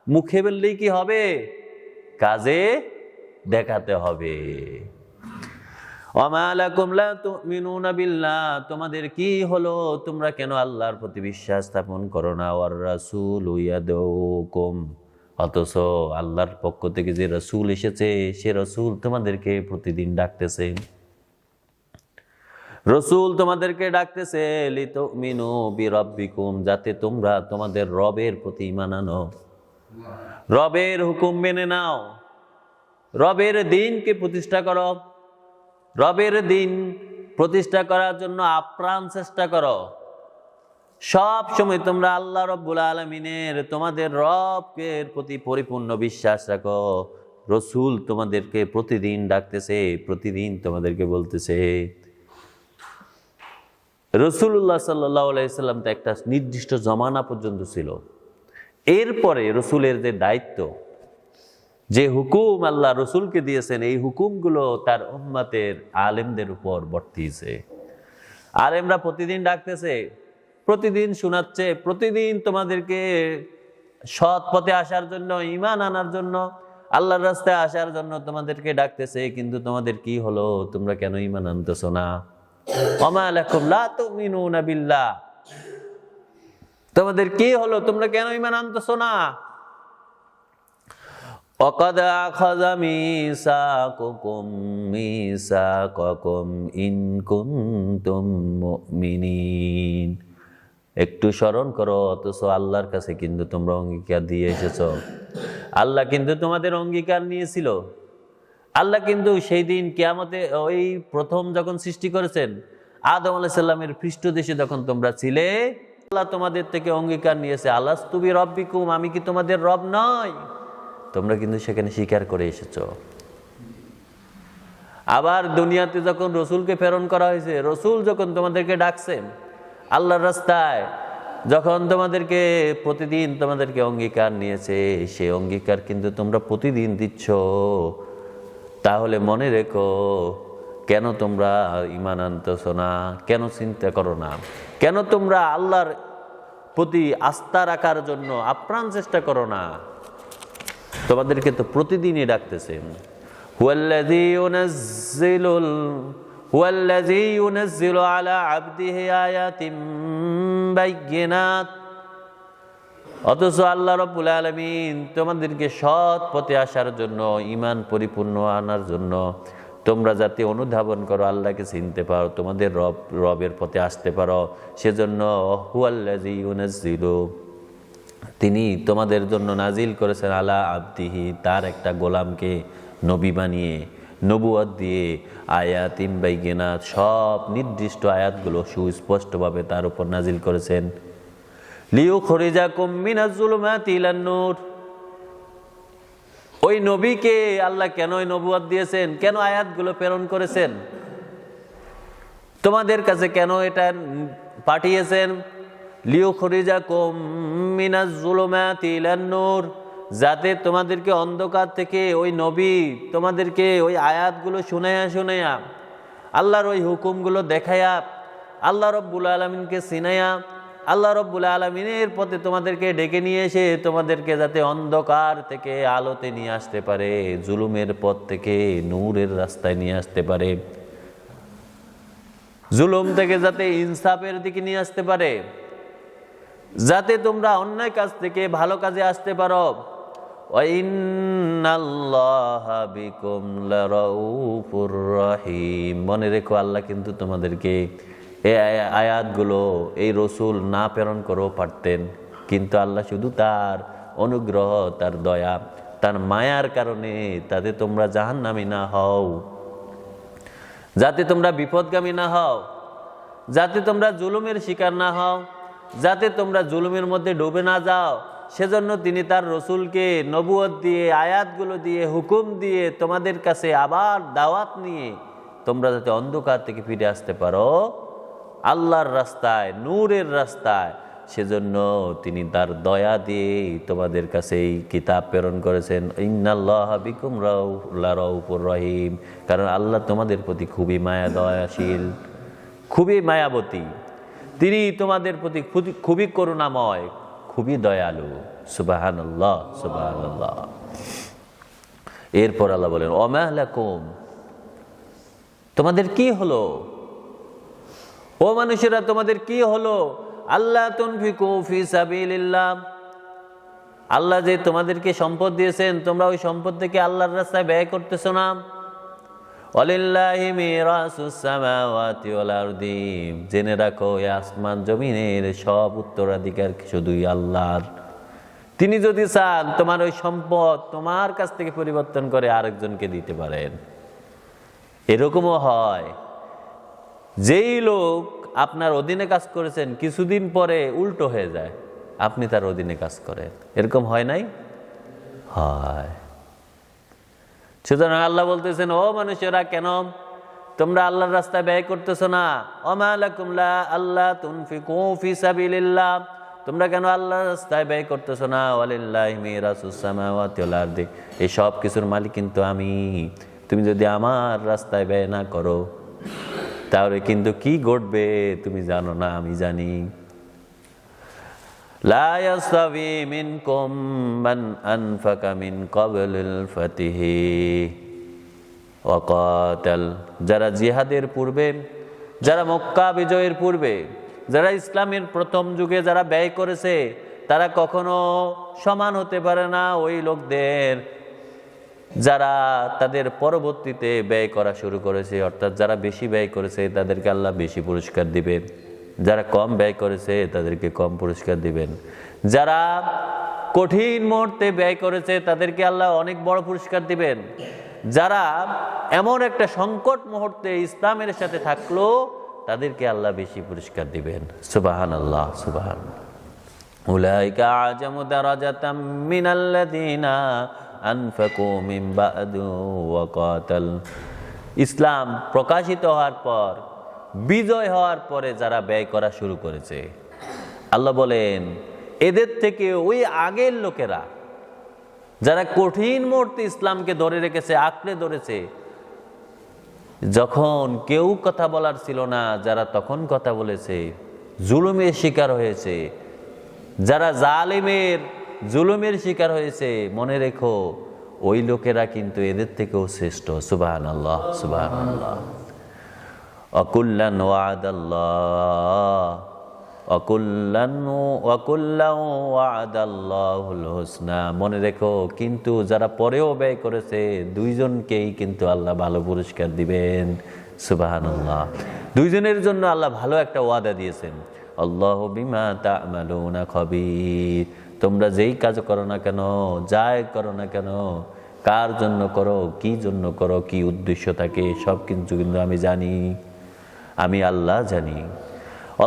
মুখে বললেই কি হবে? কাজে দেখাতে হবে। ওমা লাকুম লা তুমিনুনা বিল্লাহ, তোমাদের কি হলো? তোমরা কেন আল্লাহর প্রতি বিশ্বাস স্থাপন করো না? ওয়ার রাসূলু ইয়াদউকুম, অথচ আল্লাহর পক্ষ থেকে যে রাসূল এসেছে, সে রাসূল তোমাদেরকে প্রতিদিন ডাকতেছে। রাসূল তোমাদেরকে ডাকতেছে লিতুমিনু বিরাব্বিকুম, যাতে তোমরা তোমাদের রবের প্রতি ঈমান আনো, রবের হুকুম মেনে নাও, রবের দ্বীনকে প্রতিষ্ঠা করো, রবের দ্বীন প্রতিষ্ঠা করার জন্য আপ্রাণ চেষ্টা করো। সব সময় তোমরা আল্লাহ রব্বুল আলামিনের, তোমাদের রবের প্রতি পরিপূর্ণ বিশ্বাস রাখো। রাসূল তোমাদেরকে প্রতিদিন ডাকতেছে, প্রতিদিন তোমাদেরকে বলতেছে। রাসূলুল্লাহ সাল্লাল্লাহু আলাইহি সাল্লাম তো একটা নির্দিষ্ট জমানা পর্যন্ত ছিল, এরপরে রাসূলের যে দায়িত্ব, যে হুকুম আল্লাহ রসুলকে দিয়েছেন, এই হুকুমগুলো তার উম্মতের আলেমদের উপর বর্তিয়েছে। আলেমরা প্রতিদিন ডাকতেছে, প্রতিদিন শোনাচ্ছে, প্রতিদিন তোমাদেরকে সৎ পথে আসার জন্য, ঈমান আনার জন্য, আল্লাহর রাস্তায় আসার জন্য তোমাদেরকে ডাকতেছে, কিন্তু তোমাদের কি হলো? তোমরা কেন ঈমান আনতেছো না? ওমা লাকুম লা তুমিনুনা বিল্লাহ, তোমাদের কি হলো? তোমরা কেন ঈমান আনতেছো না? وَقَدْ أَخَذَ مِيثَاقَكُمْ إِن كُنتُم مُؤْمِنِينَ, একটু স্মরণ করো, অথচ আল্লাহর কাছে কিন্তু তোমরা অঙ্গীকার দিয়ে এসেছো। আল্লাহ কিন্তু তোমাদের অঙ্গীকার নিয়েছিল। আল্লাহ কিন্তু সেই দিন কিয়ামতে, ওই প্রথম যখন সৃষ্টি করেছেন আদম আলাইহিস সালামের পৃষ্ঠদেশে যখন তোমরা ছিলে, আল্লাহ তোমাদের থেকে অঙ্গীকার নিয়েছে আলাস্তু বিরাব্বিকুম, আমি কি তোমাদের রব নয়? তোমরা কিন্তু সেখানে স্বীকার করে এসেছো। আবার দুনিয়াতে যখন রসুলকে প্রেরণ করা হয়েছে, রসুল যখন তোমাদেরকে ডাকছেন আল্লাহর রাস্তায়, যখন তোমাদেরকে প্রতিদিন তোমাদেরকে অঙ্গীকার নিয়েছে, সেই অঙ্গীকার কিন্তু তোমরা প্রতিদিন দিচ্ছ। তাহলে মনে রেখো, কেন তোমরা ঈমান আনতেছো না? কেন চিন্তা করো না? কেন তোমরা আল্লাহর প্রতি আস্থা রাখার জন্য আপ্রাণ চেষ্টা করো না? তোমাদেরকে তো প্রতিদিনই ডাকতেছেন। হুয়াল্লাযী ইউনাজ্জিলু আলা আবদিহি আয়াতিন বাইয়িনাত, অথচ আল্লাহ রাব্বুল আলামিন তোমাদেরকে সৎ পথে আসার জন্য, ঈমান পরিপূর্ণ আনার জন্য তোমরা যাতে অনুধাবন করো, আল্লাহকে চিনতে পারো, তোমাদের রবের পথে আসতে পারো, সেজন্য হুয়াল্লাযী ইউনাজ্জিলু, তিনি তোমাদের জন্য নাজিল করেছেন আলা আবদিহি, তার একটা গোলামকে নবী বানিয়ে, নবুয়ত দিয়ে, আয়াতিম বাইয়িনাত, সব নির্দিষ্ট আয়াতগুলো সুস্পষ্টভাবে তার উপর নাজিল করেছেন। লিয়ুখরিজাকুম মিনাজ যুলুমাতি ইলান নূর, ওই নবীকে আল্লাহ কেন ওই নবুয়ত দিয়েছেন, কেন আয়াতগুলো প্রেরণ করেছেন, তোমাদের কাছে কেন এটা পাঠিয়েছেন? লিয়ুখরিজাকুম মিনাজ যুলুমাতি ইলান নূর, যাতে তোমাদেরকে অন্ধকার থেকে ওই নবী তোমাদেরকে ওই আয়াতগুলো শুনাইয়া আল্লাহর ওই হুকুমগুলো দেখায়া, আল্লাহ রব্বুল আলামিনকে চিনাইয়া, আল্লাহ রব্বুল আলামিনের পথে তোমাদেরকে ডেকে নিয়ে এসে তোমাদেরকে যাতে অন্ধকার থেকে আলোতে নিয়ে আসতে পারে, জুলুমের পথ থেকে নূরের রাস্তায় নিয়ে আসতে পারে, জুলুম থেকে যাতে ইনসাফের দিকে নিয়ে আসতে পারে, যাতে তোমরা অন্যায় কাজ থেকে ভালো কাজে আসতে পারো। ওয়া ইন্নাল্লাহা বিকুম লারাউফুর রহিম, মনে রেখো আল্লাহ কিন্তু তোমাদেরকে এই আয়াতগুলো, এই রসুল না প্রেরণ করেও পারতেন, কিন্তু আল্লাহ শুধু তার অনুগ্রহ, তার দয়া, তার মায়ার কারণে তাতে তোমরা জাহান্নামী না হও, যাতে তোমরা বিপদগামী না হও, যাতে তোমরা জুলুমের শিকার না হও, যাতে তোমরা জুলুমের মধ্যে ডুবে না যাও, সেজন্য তিনি তার রসুলকে নবুয়ত দিয়ে, আয়াতগুলো দিয়ে, হুকুম দিয়ে তোমাদের কাছে আবার দাওয়াত নিয়ে তোমরা যাতে অন্ধকার থেকে ফিরে আসতে পারো আল্লাহর রাস্তায়, নূরের রাস্তায়, সেজন্য তিনি তার দয়া দিয়ে তোমাদের কাছে এই কিতাব প্রেরণ করেছেন। ইন্নাল্লাহা বিকুম লারাউফুর রহিম, কারণ আল্লাহ তোমাদের প্রতি খুবই মায়া দয়াশীল, খুবই মায়াবতী, তিনি তোমাদের প্রতি খুবই করুণাময়, খুবই দয়ালু। সুবহানাল্লাহ, সুবহানাল্লাহ। এরপর আল্লাহ বলেন ওমা লাকুম, তোমাদের কি হলো, ও মানুষেরা তোমাদের কি হলো, আল্লাহ তুনফিকু ফি সাবিলিল্লাহ, আল্লাহ যে তোমাদেরকে সম্পদ দিয়েছেন, তোমরা ওই সম্পদ থেকে আল্লাহর রাস্তায় ব্যয় করতেছো না। ওয়ালিল্লাহি মিরাসুস সামাওয়াতি ওয়াল আরদি, জেনে রাখো এই আসমান জমিনের সব উত্তরাধিকার শুধুই আল্লাহর। তিনি যদি চান তোমার ওই সম্পদ তোমার কাছ থেকে পরিবর্তন করে আরেকজনকে দিতে পারেন। এরকমও হয়, যেই লোক আপনার অধীনে কাজ করেছেন কিছুদিন পরে উল্টো হয়ে যায়, আপনি তার অধীনে কাজ করেন, এরকম হয় নাই? হয়। সুতরাং আল্লাহ বলতেছেন ও মানুষেরা, কেন তোমরা আল্লাহর রাস্তায় ব্যয় করতেছো না? ওমা লাকুম লা আল্লাহ তুনফিকু ফি সাবিলিল্লাহ, তোমরা কেন আল্লাহর রাস্তায় ব্যয় করতেছো না? ওয়ালিল্লাহি মিরাসুস সামাওয়াতি ওয়াল আরদি, এই সব কিছুর মালিক কিন্তু আমি। তুমি যদি আমার রাস্তায় ব্যয় না করো তাহলে কিন্তু কি ঘটবে তুমি জানো না, আমি জানি। লা ইয়াসতাবি মিনকুম মান আনফাকা মিন ক্বাবলিল ফাতিহি ওয়া কাতাল, যারা জিহাদের পূর্বে, যারা মক্কা বিজয়ের পূর্বে, যারা ইসলামের প্রথম যুগে যারা ব্যয় করেছে, তারা কখনো সমান হতে পারে না ওই লোকদের যারা তাদের পরবর্তীতে ব্যয় করা শুরু করেছে। অর্থাৎ যারা বেশি ব্যয় করেছে তাদেরকে আল্লাহ বেশি পুরস্কার দিবেন, যারা কম ব্যয় করেছে তাদেরকে কম পুরস্কার দিবেন। যারা কঠিন মুহূর্তে ব্যয় করেছে তাদেরকে আল্লাহ অনেক বড় পুরস্কার দিবেন। যারা এমন একটা সংকট মুহূর্তে ইসলামের সাথে থাকলো তাদেরকে আল্লাহ বেশি পুরস্কার দিবেন। সুবহানাল্লাহ, সুবহানাল্লাহ। উলাইকা আজামু দারাজাতাম মিনাল্লাযিনা আনফাকু মিন বা'দু ওয়া কাতাল, ইসলাম প্রকাশিত হওয়ার পর, বিজয় হওয়ার পরে যারা ব্যয় করা শুরু করেছে, আল্লাহ বলেন এদের থেকে ওই আগের লোকেরা যারা কঠিন মুহূর্তে ইসলামকে ধরে রেখেছে, আঁকড়ে ধরেছে, যখন কেউ কথা বলার ছিল না, যারা তখন কথা বলেছে, জুলুমের শিকার হয়েছে, যারা জালেমের জুলুমের শিকার হয়েছে, মনে রেখো ওই লোকেরা কিন্তু এদের থেকেও শ্রেষ্ঠ। সুবহানাল্লাহ, সুবহানাল্লাহ। অকুল্লান ওয়াদাল্লাহ, ওয়াকুল্লাহু ওয়াদাল্লাহুল হুসনা, মনে রেখো কিন্তু যারা পরেও ব্যয় করেছে দুইজনকেই কিন্তু আল্লাহ ভালো পুরস্কার দিবেন। সুবহানাল্লাহ, দুইজনের জন্য আল্লাহ ভালো একটা ওয়াদা দিয়েছেন। আল্লাহু বিমা তা'মালুনা খাবীর, তোমরা যেই কাজ করো না কেন, যাই করো না কেন, কার জন্য করো, কি জন্য করো, কি উদ্দেশ্য থাকে, সব কিন্তু আমি জানি, আমি আল্লাহ জানি।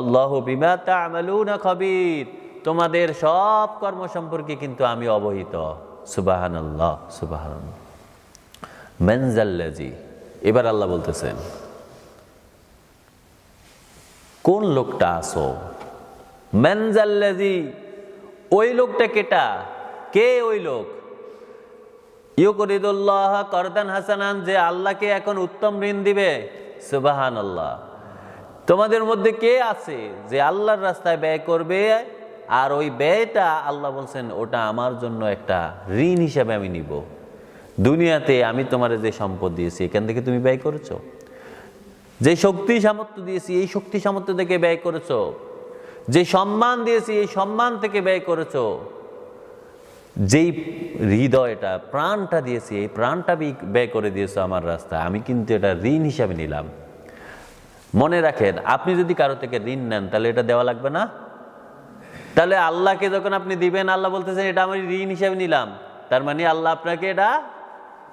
আল্লাহু বিমা তা'মালুনা খাবীর, তোমাদের সব কর্ম সম্পর্কে কিন্তু আমি অবহিত। সুবহানাল্লাহ, সুবহানাল্লাহ। মান যাল্লাযী, এবার আল্লাহ বলতেছেন কোন লোকটা আসো। মান যাল্লাযী, ওই লোকটা কেটা, কে ওই লোক? ইউকরিদুল্লাহ করদান হাসানান, যে আল্লাহকে এখন উত্তম ঋণ দিবে। সুবহানাল্লাহ, তোমাদের মধ্যে কে আছে যে আল্লাহর রাস্তায় ব্যয় করবে, আর ওই ব্যয়টা আল্লাহ বলছেন ওটা আমার জন্য একটা ঋণ হিসাবে আমি নিব। দুনিয়াতে আমি তোমার যে সম্পদ দিয়েছি এখান থেকে তুমি ব্যয় করেছো, যে শক্তি সামর্থ্য দিয়েছি এই শক্তি সামর্থ্য থেকে ব্যয় করেছো, যে সম্মান দিয়েছি এই সম্মান থেকে ব্যয় করেছো, যেই হৃদয়টা প্রাণটা দিয়েছি এই প্রাণটা ব্যয় করে দিয়েছো আমার রাস্তায়, আমি কিন্তু এটা ঋণ হিসাবে নিলাম। মনে রাখেন, আপনি যদি কারো থেকে ঋণ নেন তাহলে এটা দেওয়া লাগবে না? তাহলে আল্লাহকে যখন আপনি দিবেন, আল্লাহ বলতেছেন এটা আমি ঋণ হিসাবে নিলাম, তার মানে আল্লাহ আপনাকে এটা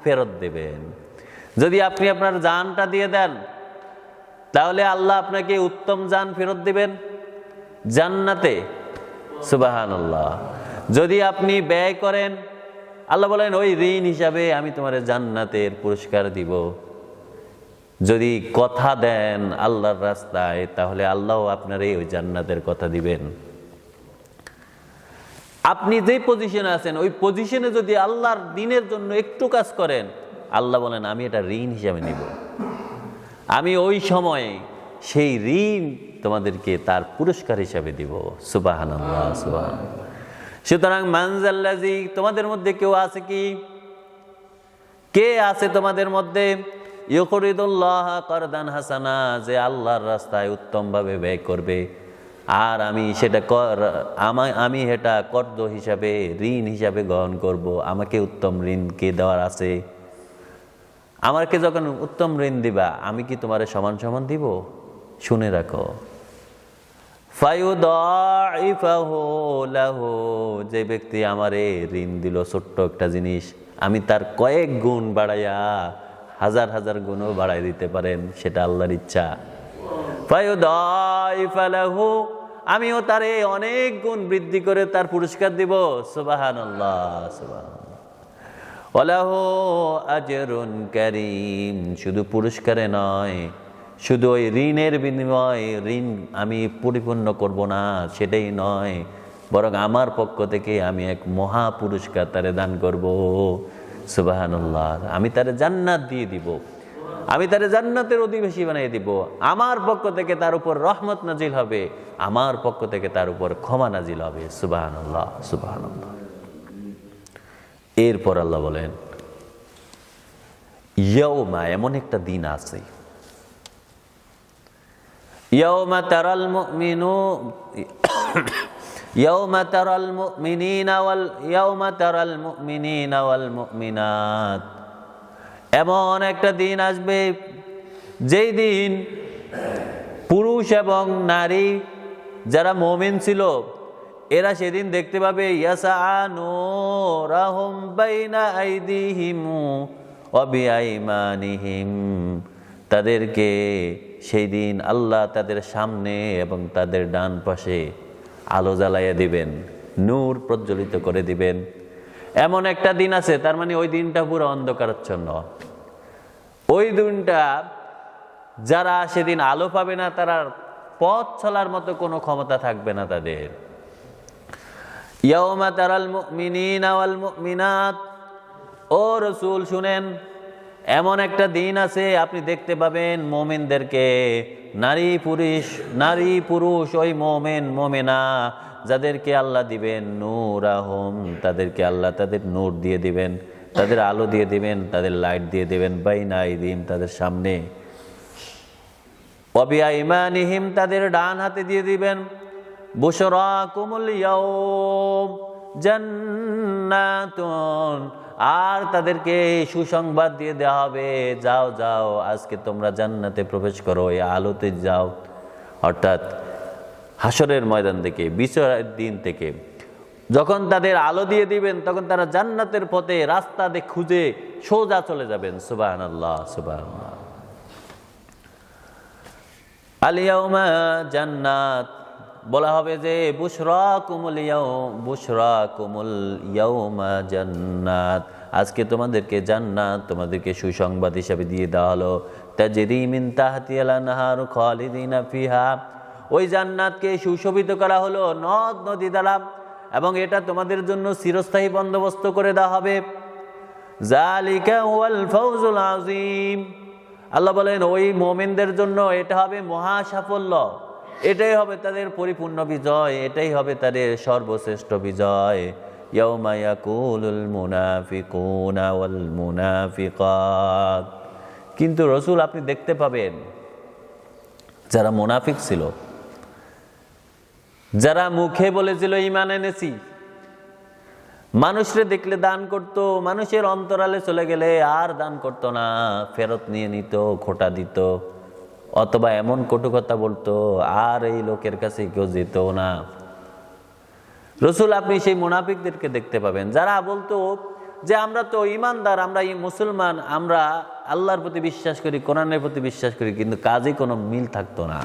ফেরত দেবেন। যদি আপনি আপনার জানটা দিয়ে দেন তাহলে আল্লাহ আপনাকে উত্তম জান ফেরত দিবেন জান্নাতে। সুবহানাল্লাহ। যদি আপনি ব্যয় করেন, আল্লাহ বলেন ওই ঋণ হিসাবে আমি তোমার জান্নাতের পুরস্কার দিব। যদি কথা দেন আল্লাহর রাস্তায় তাহলে আল্লাহ আপনার ওই জান্নাতের কথা দিবেন। আপনি যে পজিশনে আছেন ওই পজিশনে যদি আল্লাহর দ্বীনের জন্য একটু কাজ করেন, আল্লাহ বলেন আমি এটা ঋণ হিসাবে নিব, আমি ওই সময়ে সেই ঋণ তোমাদেরকে তার পুরস্কার হিসাবে দিব। সুবহানাল্লাহ, সুবহানাল্লাহ। সুতরাং মান যাল্লাযী, তোমাদের মধ্যে কেউ আছে কি, কে আছে তোমাদের মধ্যে ইউকরিদুল্লাহ করদান হাসানা, যে আল্লাহর রাস্তায় উত্তমভাবে ব্যয় করবে, আর আমি সেটা আমি এটা কর্জ হিসাবে ঋণ হিসাবে গ্রহণ করব। আমাকে উত্তম ঋণ কে দেওয়ার আছে? আমাকে যখন উত্তম ঋণ দিবা আমি কি তোমার সমান সমান দিব? শুনে রাখো, ফায়ুদাইফাহু লাহু, যে ব্যক্তি আমারে ঋণ দিল ছোট্ট একটা জিনিস, আমি তার কয়েক গুণ বাড়াইয়া হাজার হাজার গুণও বাড়াই দিতে পারেন, সেটা আল্লাহর ইচ্ছা। ফায়ুদাইফা লাহু, আমিও তারে অনেক গুণ বৃদ্ধি করে তার পুরস্কার দিব। সুবহানাল্লাহ, সুবহানাল্লাহ। ওয়ালাহু আজরুন কারীম, শুধু পুরস্কারে নয়, শুধু ওই ঋণের বিনিময়ে ঋণ আমি পরিপূর্ণ করব না সেটাই নয়, বরং আমার পক্ষ থেকে আমি এক মহা পুরস্কার তারে দান করব। সুবহানাল্লাহ। আমি তারে জান্নাত দিয়ে দিব, আমি তারে জান্নাতের অধিবাসী বানিয়ে দিব, আমার পক্ষ থেকে তার উপর রহমত নাজিল হবে, আমার পক্ষ থেকে তার উপর ক্ষমা নাজিল হবে। সুবহানাল্লাহ, সুবহানাল্লাহ। এরপর আল্লাহ বলেন ইয়াউমা, এমন একটা দিন আছে, ইয়াউমা তারাল মুমিনিনা ওয়াল মুমিনাত, এমন একটা দিন আসবে যেই দিন পুরুষ এবং নারী যারা মুমিন ছিল এরা সেদিন দেখতে পাবে ইয়াসআ নূরাহুম বাইনা আইদিহিম ওয়া বিআইমানিহিম, তাদেরকে সেই দিন আল্লাহ তাদের সামনে এবং তাদের ডান পাশে আলো জ্বালাইয়া দিবেন, নূর প্রজ্বলিত করে দিবেন। এমন একটা দিন আছে, তার মানে ওই দিনটা পুরো অন্ধকারাচ্ছন্ন। ওই দিনটা যারা সেদিন আলো পাবে না তারা পথ চলার মতো কোনো ক্ষমতা থাকবে না তাদের। ইয়াউমা তারাল মুমিনিনা ওয়াল মুমিনাত, ও রাসূল শুনেন, এমন একটা দিন আছে আপনি দেখতে পাবেন মুমিনদেরকে, নারী পুরুষ ওই মুমিন মুমিনা যাদেরকে আল্লাহ দিবেন নূরাহুম, তাদেরকে আল্লাহ তাদের নূর দিয়ে দিবেন, তাদের আলো দিয়ে দিবেন, তাদের লাইট দিয়ে দিবেন, বাইনা আইদিহিম তাদের সামনে, ওয়া বিআইমানিহিম তাদের ডান হাতে দিয়ে দিবেন, বুশরাকুমুল ইয়াউম জান্নাতুন, আর তাদেরকে সুসংবাদ দিয়ে দেওয়া হবে, যাও যাও আজকে তোমরা জান্নাতে প্রবেশ করো, এই আলোতে যাও। অর্থাৎ হাসরের ময়দান থেকে, বিচারের দিন থেকে যখন তাদের আলো দিয়ে দিবেন, তখন তারা জান্নাতের পথে রাস্তা খুঁজে সোজা চলে যাবেন। সুবহানাল্লাহ, সুবহানাল্লাহ। আল ইয়াউমা জান্নাত, বলা হবে যে বুশরাকুমুল ইয়াউমা জান্নাত, আজকে তোমাদেরকে জান্নাত, তোমাদেরকে সুসংবাদ হিসাবে দিয়ে দেওয়া হলো। তাজরি মিন তাহতিহাল আনহার খালিদিনা ফিহা, ওই জান্নাতকে সুশোভিত করা হলো নদ নদী দ্বারা, এবং এটা তোমাদের জন্য চিরস্থায়ী বন্দোবস্ত করে দেওয়া হবে। যালিকা হুয়াল ফাউজুল আযীম, আল্লাহ বলেন ওই মুমিনদের জন্য এটা হবে মহা সাফল্য, এটাই হবে তাদের পরিপূর্ণ বিজয়, এটাই হবে তাদের সর্বশ্রেষ্ঠ বিজয়। ইয়াউমা ইয়াকুলুল মুনাফিকুনা ওয়াল মুনাফিকাত, কিন্তু রাসূল আপনি দেখতে পাবেন যারা মুনাফিক ছিল, যারা মুখে বলেছিল ঈমান এনেছি, মানুষরে দেখলে দান করত, মানুষের অন্তরালে চলে গেলে আর দান করত না, ফেরত নিয়ে নিত, খোটা দিত, অথবা এমন কটু কথা বলতো আর এই লোকের কাছে কেউ যেত না। রাসূল আপনি সেই মুনাফিকদেরকে দেখতে পাবেন, যারা বলতো যে আমরা তো ঈমানদার, আমরা মুসলমান, আমরা আল্লাহর প্রতি বিশ্বাস করি, কোরআনের প্রতি বিশ্বাস করি, কিন্তু কাজে কোনো মিল থাকতো না।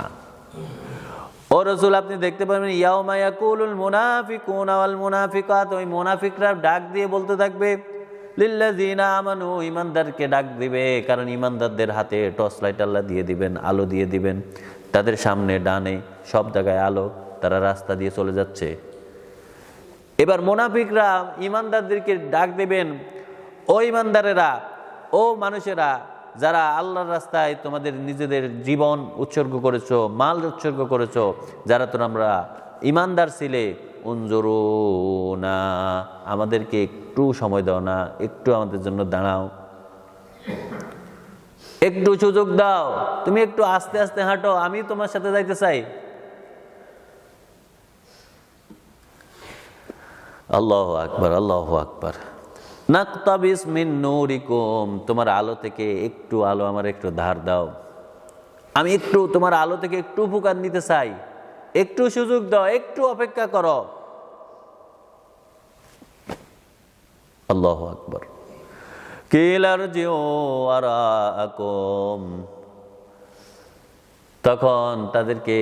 ও রাসূল আপনি দেখতে পাবেন ইয়াউমা ইয়াকুলুল মুনাফিকুনা ওয়াল মুনাফিকাত, ওই মুনাফিকরা ডাক দিয়ে বলতে থাকবে লিল্লাযিনা আমানু, ঈমানদারকে ডাক দিবে, কারণ ঈমানদারদের হাতে টর্চ লাইট আল্লাহ দিয়ে দিবেন, আলো দিয়ে দিবেন, তাদের সামনে ডানে সব জায়গায় আলো, তারা রাস্তা দিয়ে চলে যাচ্ছে। এবার মুনাফিকরা ঈমানদারদেরকে ডাক দিবেন, ও ঈমানদারেরা, ও মানুষেরা যারা আল্লাহর রাস্তায় তোমাদের নিজেদের জীবন উৎসর্গ করেছো, মাল উৎসর্গ করেছো, যারা তোমরা ঈমানদার ছিলে, উনজুরুনা, আমাদেরকে একটু সময় দাও না, একটু আমাদের জন্য দাঁড়াও, একটু সুযোগ দাও, তুমি একটু আস্তে আস্তে হাঁটো, আমি তোমার সাথে যাইতে চাই। আল্লাহু আকবার, আল্লাহু আকবার। নাকতাবিস মিন নূরিকুম, তোমার আলো থেকে একটু আলো আমার একটু ধার দাও, আমি একটু তোমার আলো থেকে একটু উপকার নিতে চাই, একটু সুযোগ দাও, একটু অপেক্ষা করো। আল্লাহু আকবার। কিলা রজিউ ওয়ারাআকুম, তখন তাদেরকে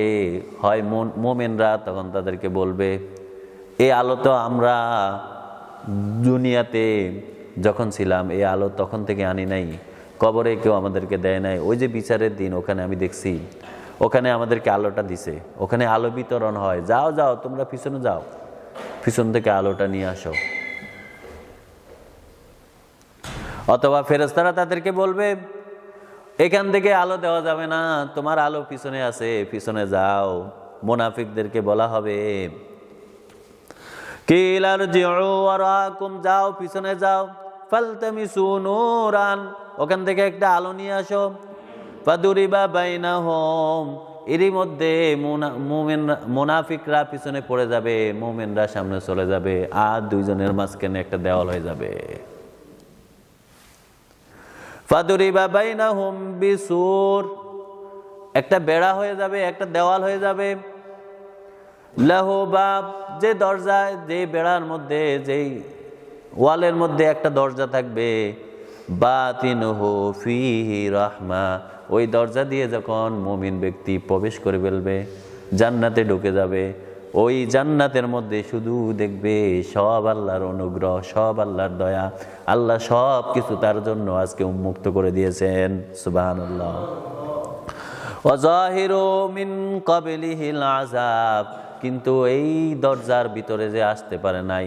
হয় মুমিনরা তখন তাদেরকে বলবে, এই আলো তো আমরা দুনিয়াতে যখন ছিলাম এই আলো তখন থেকে আনি নাই, কবরে কেউ আমাদেরকে দেয় নাই, ওই যে বিচারের দিন ওখানে আমি দেখছি, ওখানে আমাদেরকে আলোটা দিছে, ওখানে আলো বিতরণ হয়, যাও যাও তোমরা পিছনে যাও, পিছন থেকে আলোটা নিয়ে আসো। অথবা ফেরেশতারা তাদেরকে বলবে এখান থেকে আলো দেওয়া যাবে না, তোমার আলো পিছনে আছে, পিছনে যাও। মুনাফিকদেরকে বলা হবে কিলা রজিউ ওয়ারাকুম, যাও পিছনে যাও, ফালতামিসু নূরান, ওখান থেকে একটা আলো নিয়ে আসো। ফাদুরিবা বাইনাহুম, এরই মধ্যে মুনাফিকরা পিছনে পড়ে যাবে, মুমিনরা সামনে চলে যাবে, আর দুইজনের মাঝখানে একটা দেওয়াল হয়ে যাবে। ফাদুরিবা বাইনাহুম বিসুর, একটা বেড়া হয়ে যাবে, একটা দেওয়াল হয়ে যাবে। লাহু বাব, যে দরজা, যে বেড়ার মধ্যে, যেই ওয়ালের মধ্যে একটা দরজা থাকবে, বাতিনুহু ফিহি রাহমা, ওই দরজা দিয়ে যখন মুমিন ব্যক্তি প্রবেশ করে ফেলবে, জান্নাতে ঢুকে যাবে, ওই জান্নাতের মধ্যে শুধু দেখবে সব আল্লাহর অনুগ্রহ, সব আল্লাহর দয়া, আল্লাহ সব কিছু তার জন্য আজকে উন্মুক্ত করে দিয়েছেন। সুবহানাল্লাহ। ওয়াজাহিরু মিন ক্বাবলিহিল আযাব, কিন্তু এই দরজার ভিতরে যে আসতে পারে নাই,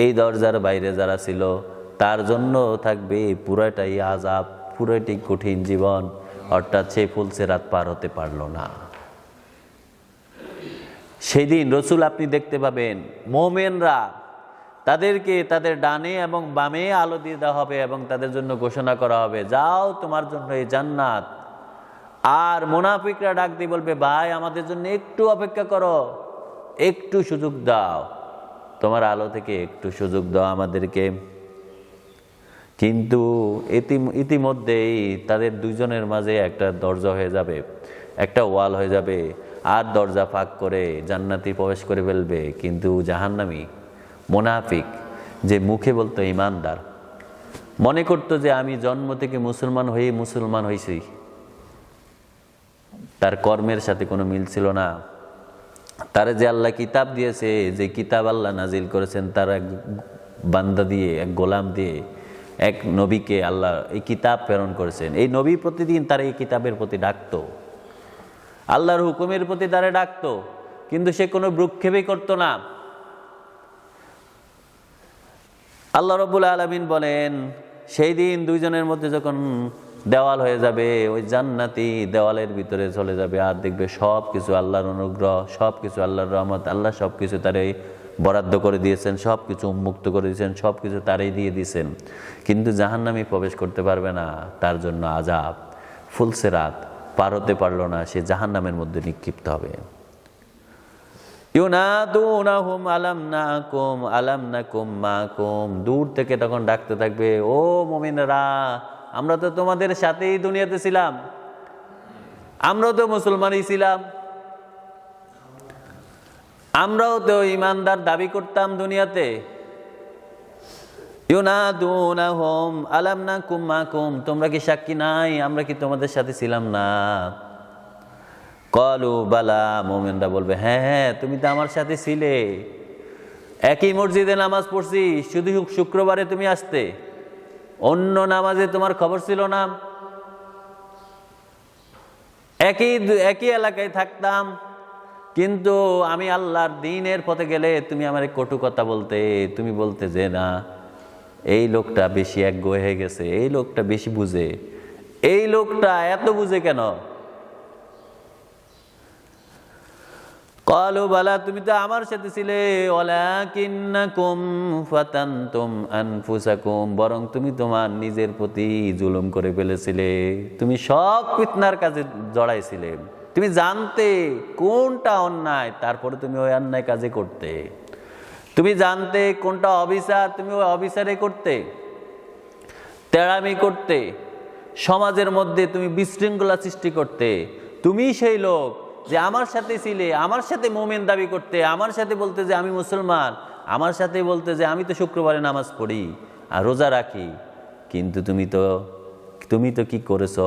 এই দরজার বাইরে যারা ছিল তার জন্য থাকবে পুরোটাই আযাব, পুরোটাই কঠিন জীবন, অর্থাৎ সে ফুলসিরাত পার হতে পারলো না। সেদিন রাসূল আপনি দেখতে পাবেন মুমিনরা তাদেরকে তাদের ডানে এবং বামে আলো দিয়ে দেওয়া হবে এবং তাদের জন্য ঘোষণা করা হবে, যাও তোমার জন্য এই জান্নাত। আর মুনাফিকরা ডাক দিয়ে বলবে, ভাই আমাদের জন্য একটু অপেক্ষা করো, একটু সুযোগ দাও, তোমার আলো থেকে একটু সুযোগ দাও আমাদেরকে। কিন্তু ইতিমধ্যেই তাদের দুইজনের মাঝে একটা দরজা হয়ে যাবে, একটা ওয়াল হয়ে যাবে, আর দরজা ফাঁক করে জান্নাতি প্রবেশ করে ফেলবে। কিন্তু জাহান্নামী মুনাফিক, যে মুখে বলতো ইমানদার, মনে করতো যে আমি জন্ম থেকে মুসলমান হয়েছি, তার কর্মের সাথে কোনো মিল ছিল না। তার যে আল্লাহ কিতাব দিয়েছে, যে কিতাব আল্লাহ নাজিল করেছেন, তার এক বান্দা দিয়ে, এক গোলাম দিয়ে, এক নবীকে আল্লাহ এই কিতাব প্রেরণ করেছেন। এই নবী প্রতিদিন তার এই কিতাবের প্রতি ডাকতো, আল্লাহর হুকুমের প্রতি তারা ডাকতো, কিন্তু সে কোনো ভ্রুক্ষেপই করতো না। আল্লাহ রাব্বুল আলামিন বলেন, সেই দিন দুইজনের মধ্যে যখন দেওয়াল হয়ে যাবে, ওই জান্নাতি দেওয়ালের ভিতরে চলে যাবে, আর দেখবে সব কিছু আল্লাহর অনুগ্রহ, সব কিছু আল্লাহর রহমত, আল্লাহ সব কিছু তারই বরাদ্দ করে দিয়েছেন, সব কিছু উন্মুক্ত করে দিয়েছেন, সব কিছু তারই দিয়ে দিয়েছেন। কিন্তু জাহান্নামী প্রবেশ করতে পারবে না, তার জন্য আযাব, ফুলসিরাত পার হতে পারলো না, সে জাহান্নামের মধ্যে নিক্ষিপ্ত হবে। ইউনাদুনাহুম আলাম নাকুম মাকুম, দূর থেকে তখন ডাকতে থাকবে, ও মুমিনরা, আমরা তো তোমাদের সাথেই দুনিয়াতে ছিলাম, আমরাও তো মুসলমানই ছিলাম, আমরাও তো ইমানদার দাবি করতাম দুনিয়াতে। ইউনাদুনাহুম আলাম নাকুম মাকুম, তোমরা কি সাক্ষী নাই, আমরা কি তোমাদের সাথে ছিলাম না? ক্বালু বালা, মুমিনরা বলবে, হ্যাঁ হ্যাঁ, তুমি তো আমার সাথে ছিলে, একই মসজিদে নামাজ পড়ছি, শুধু শুক্রবারে তুমি আসতে, অন্য নামাজে তোমার খবর ছিল না, একই এলাকায় থাকতাম, কিন্তু আমি আল্লাহর দ্বীনের পথে গেলে তুমি আমার কটু কথা বলতে, তুমি বলতে যে না, এই লোকটা বেশি একগুঁয়ে হয়ে গেছে, এই লোকটা বেশি বুঝে, এই লোকটা এত বুঝে কেন? ক্বালু বালা, তুমি তো আমার সাথে ছিলে, ওয়ালাকিন্নাকুম ফাতানতুম আনফুসাকুম, বরং তুমি তোমার নিজের প্রতি জুলুম করে ফেলেছিলে, তুমি সব ফিতনার কাজে জড়াইছিলে, তুমি জানতে কোনটা অন্যায়, তারপরে তুমি ওই অন্যায় কাজে করতে, তুমি জানতে কোনটা অবিচার, তুমি ওই অবিচারে করতে, তেড়ামি করতে, সমাজের মধ্যে তুমি বিশৃঙ্খলা সৃষ্টি করতে। তুমি সেই লোক যে আমার সাথে ছিলে, আমার সাথে মুমিন দাবি করতে, আমার সাথে বলতে যে আমি মুসলমান, আমার সাথে বলতে যে আমি তো শুক্রবারে নামাজ পড়ি আর রোজা রাখি, কিন্তু তুমি তো কি করেছো?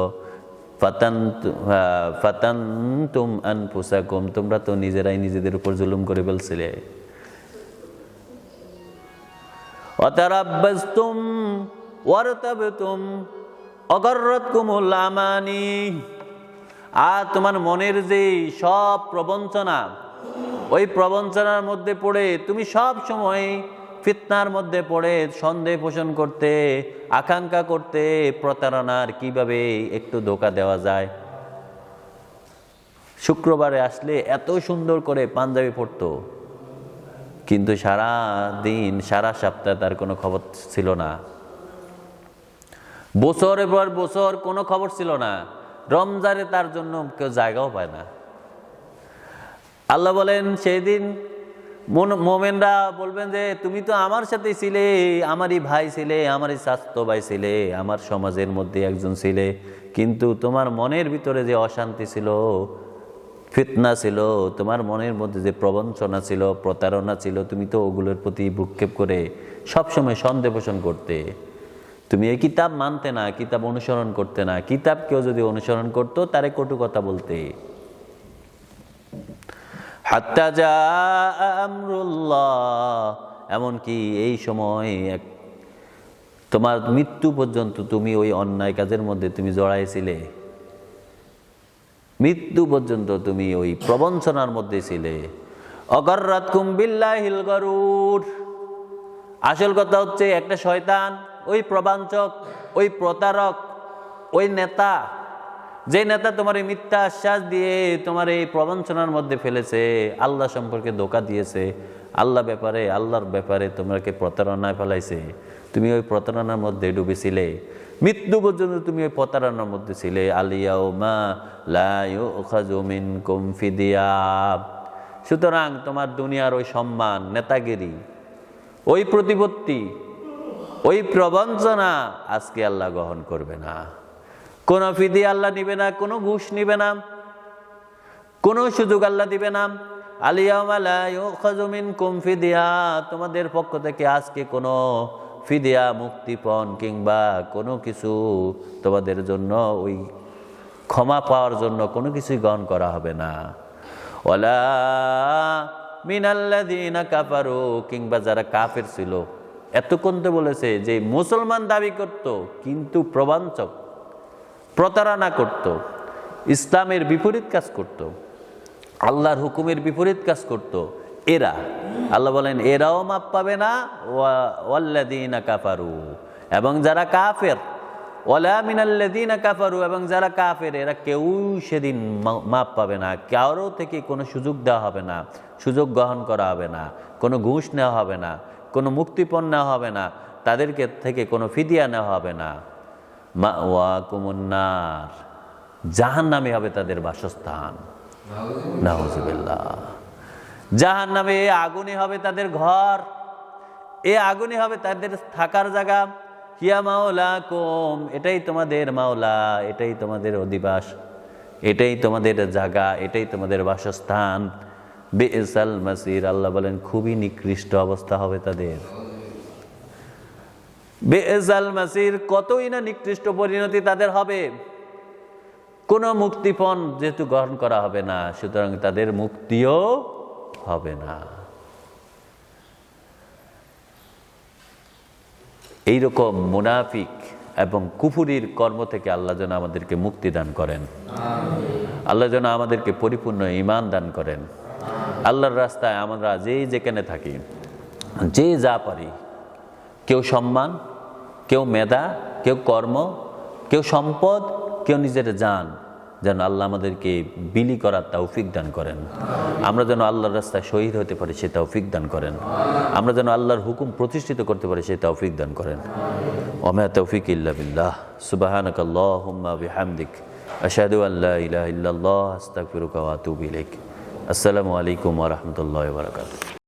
ফাতানতুম আনফুসাকুম, তোমরা তো নিজেরাই নিজেদের উপর জুলুম করে ফেলছিলে। ওয়াতারাব্বাসতুম ওয়ারতাবতুম ওয়াগাররাতকুমুল আমানি, আর তোমার মনের যে সব প্রবঞ্চনা, ওই প্রবঞ্চনার মধ্যে পড়ে তুমি সব সময় ফিতনার মধ্যে পড়ে সন্দেহ পোষণ করতে, আকাঙ্ক্ষা করতে, প্রতারণার কিভাবে একটু ধোঁকা দেওয়া যায়। শুক্রবারে আসলে এত সুন্দর করে পাঞ্জাবি পরতো, কিন্তু সারা দিন সারা সপ্তাহে তার কোনো খবর ছিল না, বছরের পর বছর কোনো খবর ছিল না, রমজানে তার জন্য কেউ জায়গাও পায় না। আল্লাহ বলেন, সেই দিন মোমেনরা বলবেন যে তুমি তো আমার সাথেই ছিলে, আমারই ভাই ছিলে, আমারই চাচাতো ভাই ছিলে, আমার সমাজের মধ্যে একজন ছিলে, কিন্তু তোমার মনের ভিতরে যে অশান্তি ছিল, ফিতনা ছিল, তোমার মনের মধ্যে যে প্রবঞ্চনা ছিল, প্রতারণা ছিল, তুমি তো ওগুলোর প্রতি ভ্রুক্ষেপ করে সবসময় সন্দেহ পোষণ করতে। তুমি এই কিতাব মানতে না, কিতাব অনুসরণ করতে না, কিতাব কেউ যদি অনুসরণ করতো তারে কটু কথা বলতে। হাত্তা জা আমরুল্লাহ, এমনকি এই সময় তোমার মৃত্যু পর্যন্ত তুমি ওই অন্যায় কাজের মধ্যে তুমি জড়াইছিলে, মৃত্যু পর্যন্ত তুমি ওই প্রবঞ্চনার মধ্যে ছিলে। অগররাতকুম বিল্লাহিল গরুর, আসল কথা হচ্ছে একটা শয়তান, ওই প্রবাঞ্চক, ওই প্রতারক, ওই নেতা, যে নেতা তোমার এই মিথ্যা আশ্বাস দিয়ে তোমার এই প্রবঞ্চনার মধ্যে ফেলেছে, আল্লাহ সম্পর্কে ধোঁকা দিয়েছে, আল্লাহর ব্যাপারে তোমাকে প্রতারণায় ফেলাইছে, তুমি ওই প্রতারণার মধ্যে ডুবেছিলে, মৃত্যু পর্যন্ত তুমি ওই প্রতারণার মধ্যে ছিলে। আলিয়াউমা লা ইউখাযু মিনকুম ফিদিয়া, সুতরাং তোমার দুনিয়ার ওই সম্মান, নেতাগিরি, ওই প্রতিপত্তি, ওই প্রবঞ্চনা আজকে আল্লাহ গ্রহণ করবে না। কোনো ফিদিয়া আল্লাহ নিবে না, কোনো ঘুষ নিবে না, কোনো সুযোগ আল্লাহ দিবে না। আলিয়াউমা লা ইউখাযু মিনকুম ফিদিয়া, তোমাদের পক্ষ থেকে আজকে কোনো ফিদিয়া, মুক্তিপণ কিংবা কোনো কিছু তোমাদের জন্য ওই ক্ষমা পাওয়ার জন্য কোনো কিছুই গ্রহণ করা হবে না। ওয়ালা মিনাল্লাযীনা কাফারু, কিংবা যারা কাফের ছিল, এতক্ষণ তো বলেছে যে মুসলমান দাবি করত কিন্তু প্রবঞ্চক, প্রতারণা করত, ইসলামের বিপরীত কাজ করত, আল্লাহর হুকুমের বিপরীত কাজ করত, এরা আল্লাহ বলেন এরাও মাপ পাবে না। ওয়াল্লাযীনা কাফারু, এবং যারা কাফের, ওয়ালা মিনাল্লাযীনা কাফারু, এবং যারা কাফের এরা কেউ সেদিন মাপ পাবে না। কারো থেকে কোনো সুযোগ দেওয়া হবে না, সুযোগ গ্রহণ করা হবে না, কোনো ঘুষ নেওয়া হবে না, কোনো মুক্তিপণ নেওয়া হবে না, তাদেরকে থেকে কোনো ফিদিয়া নেওয়া হবে না। মাওয়াকুমুন নার, জাহান্নামে হবে তাদের বাসস্থান। নাউযুবিল্লাহ। জাহান্নামে আগুনে হবে তাদের ঘর, এ আগুনে হবে তাদের থাকার জায়গা। হিয়া মাওলাকুম, এটাই তোমাদের মাওলা, এটাই তোমাদের অধিবাস, এটাই তোমাদের জায়গা, এটাই তোমাদের বাসস্থান। বিইসাল মাসির, আল্লাহ বলেন খুবই নিকৃষ্ট অবস্থা হবে তাদের। বিইসাল মাসির, কতই না নিকৃষ্ট পরিণতি তাদের হবে। কোনো মুক্তিপণ যেহেতু গ্রহণ করা হবে না, সুতরাং তাদের মুক্তিও হবে না। এইরকম মুনাফিক এবং কুফুরির কর্ম থেকে আল্লাহ যেন আমাদেরকে মুক্তি দান করেন, আল্লাহ যেন আমাদেরকে পরিপূর্ণ ঈমান দান করেন। আল্লাহর রাস্তায় আমরা যেই যেখানে থাকি, যে যা পারি, কেউ সম্মান, কেউ মেধা, কেউ কর্ম, কেউ সম্পদ, কেউ নিজের জান, যেন আল্লাহ আমাদেরকে বিলি করার তৌফিক দান করেন। আমরা যেন আল্লাহর রাস্তায় শহীদ হতে পারি, সে তৌফিক দান করেন। আমরা যেন আল্লাহর হুকুম প্রতিষ্ঠিত করতে পারি, সে তৌফিক দান করেন। ওয়া তৌফিক ইল্লা বিল্লাহ। সুবহানাকাল্লাহুম্মা বিহামদিক, আশহাদু আল্লা ইলাহা ইল্লাল্লাহ, আস্তাগফিরুকা ওয়া আতুবু ইলাইক। আসসালামু আলাইকুম ওয়া রাহমাতুল্লাহি ওয়া বারাকাতুহু।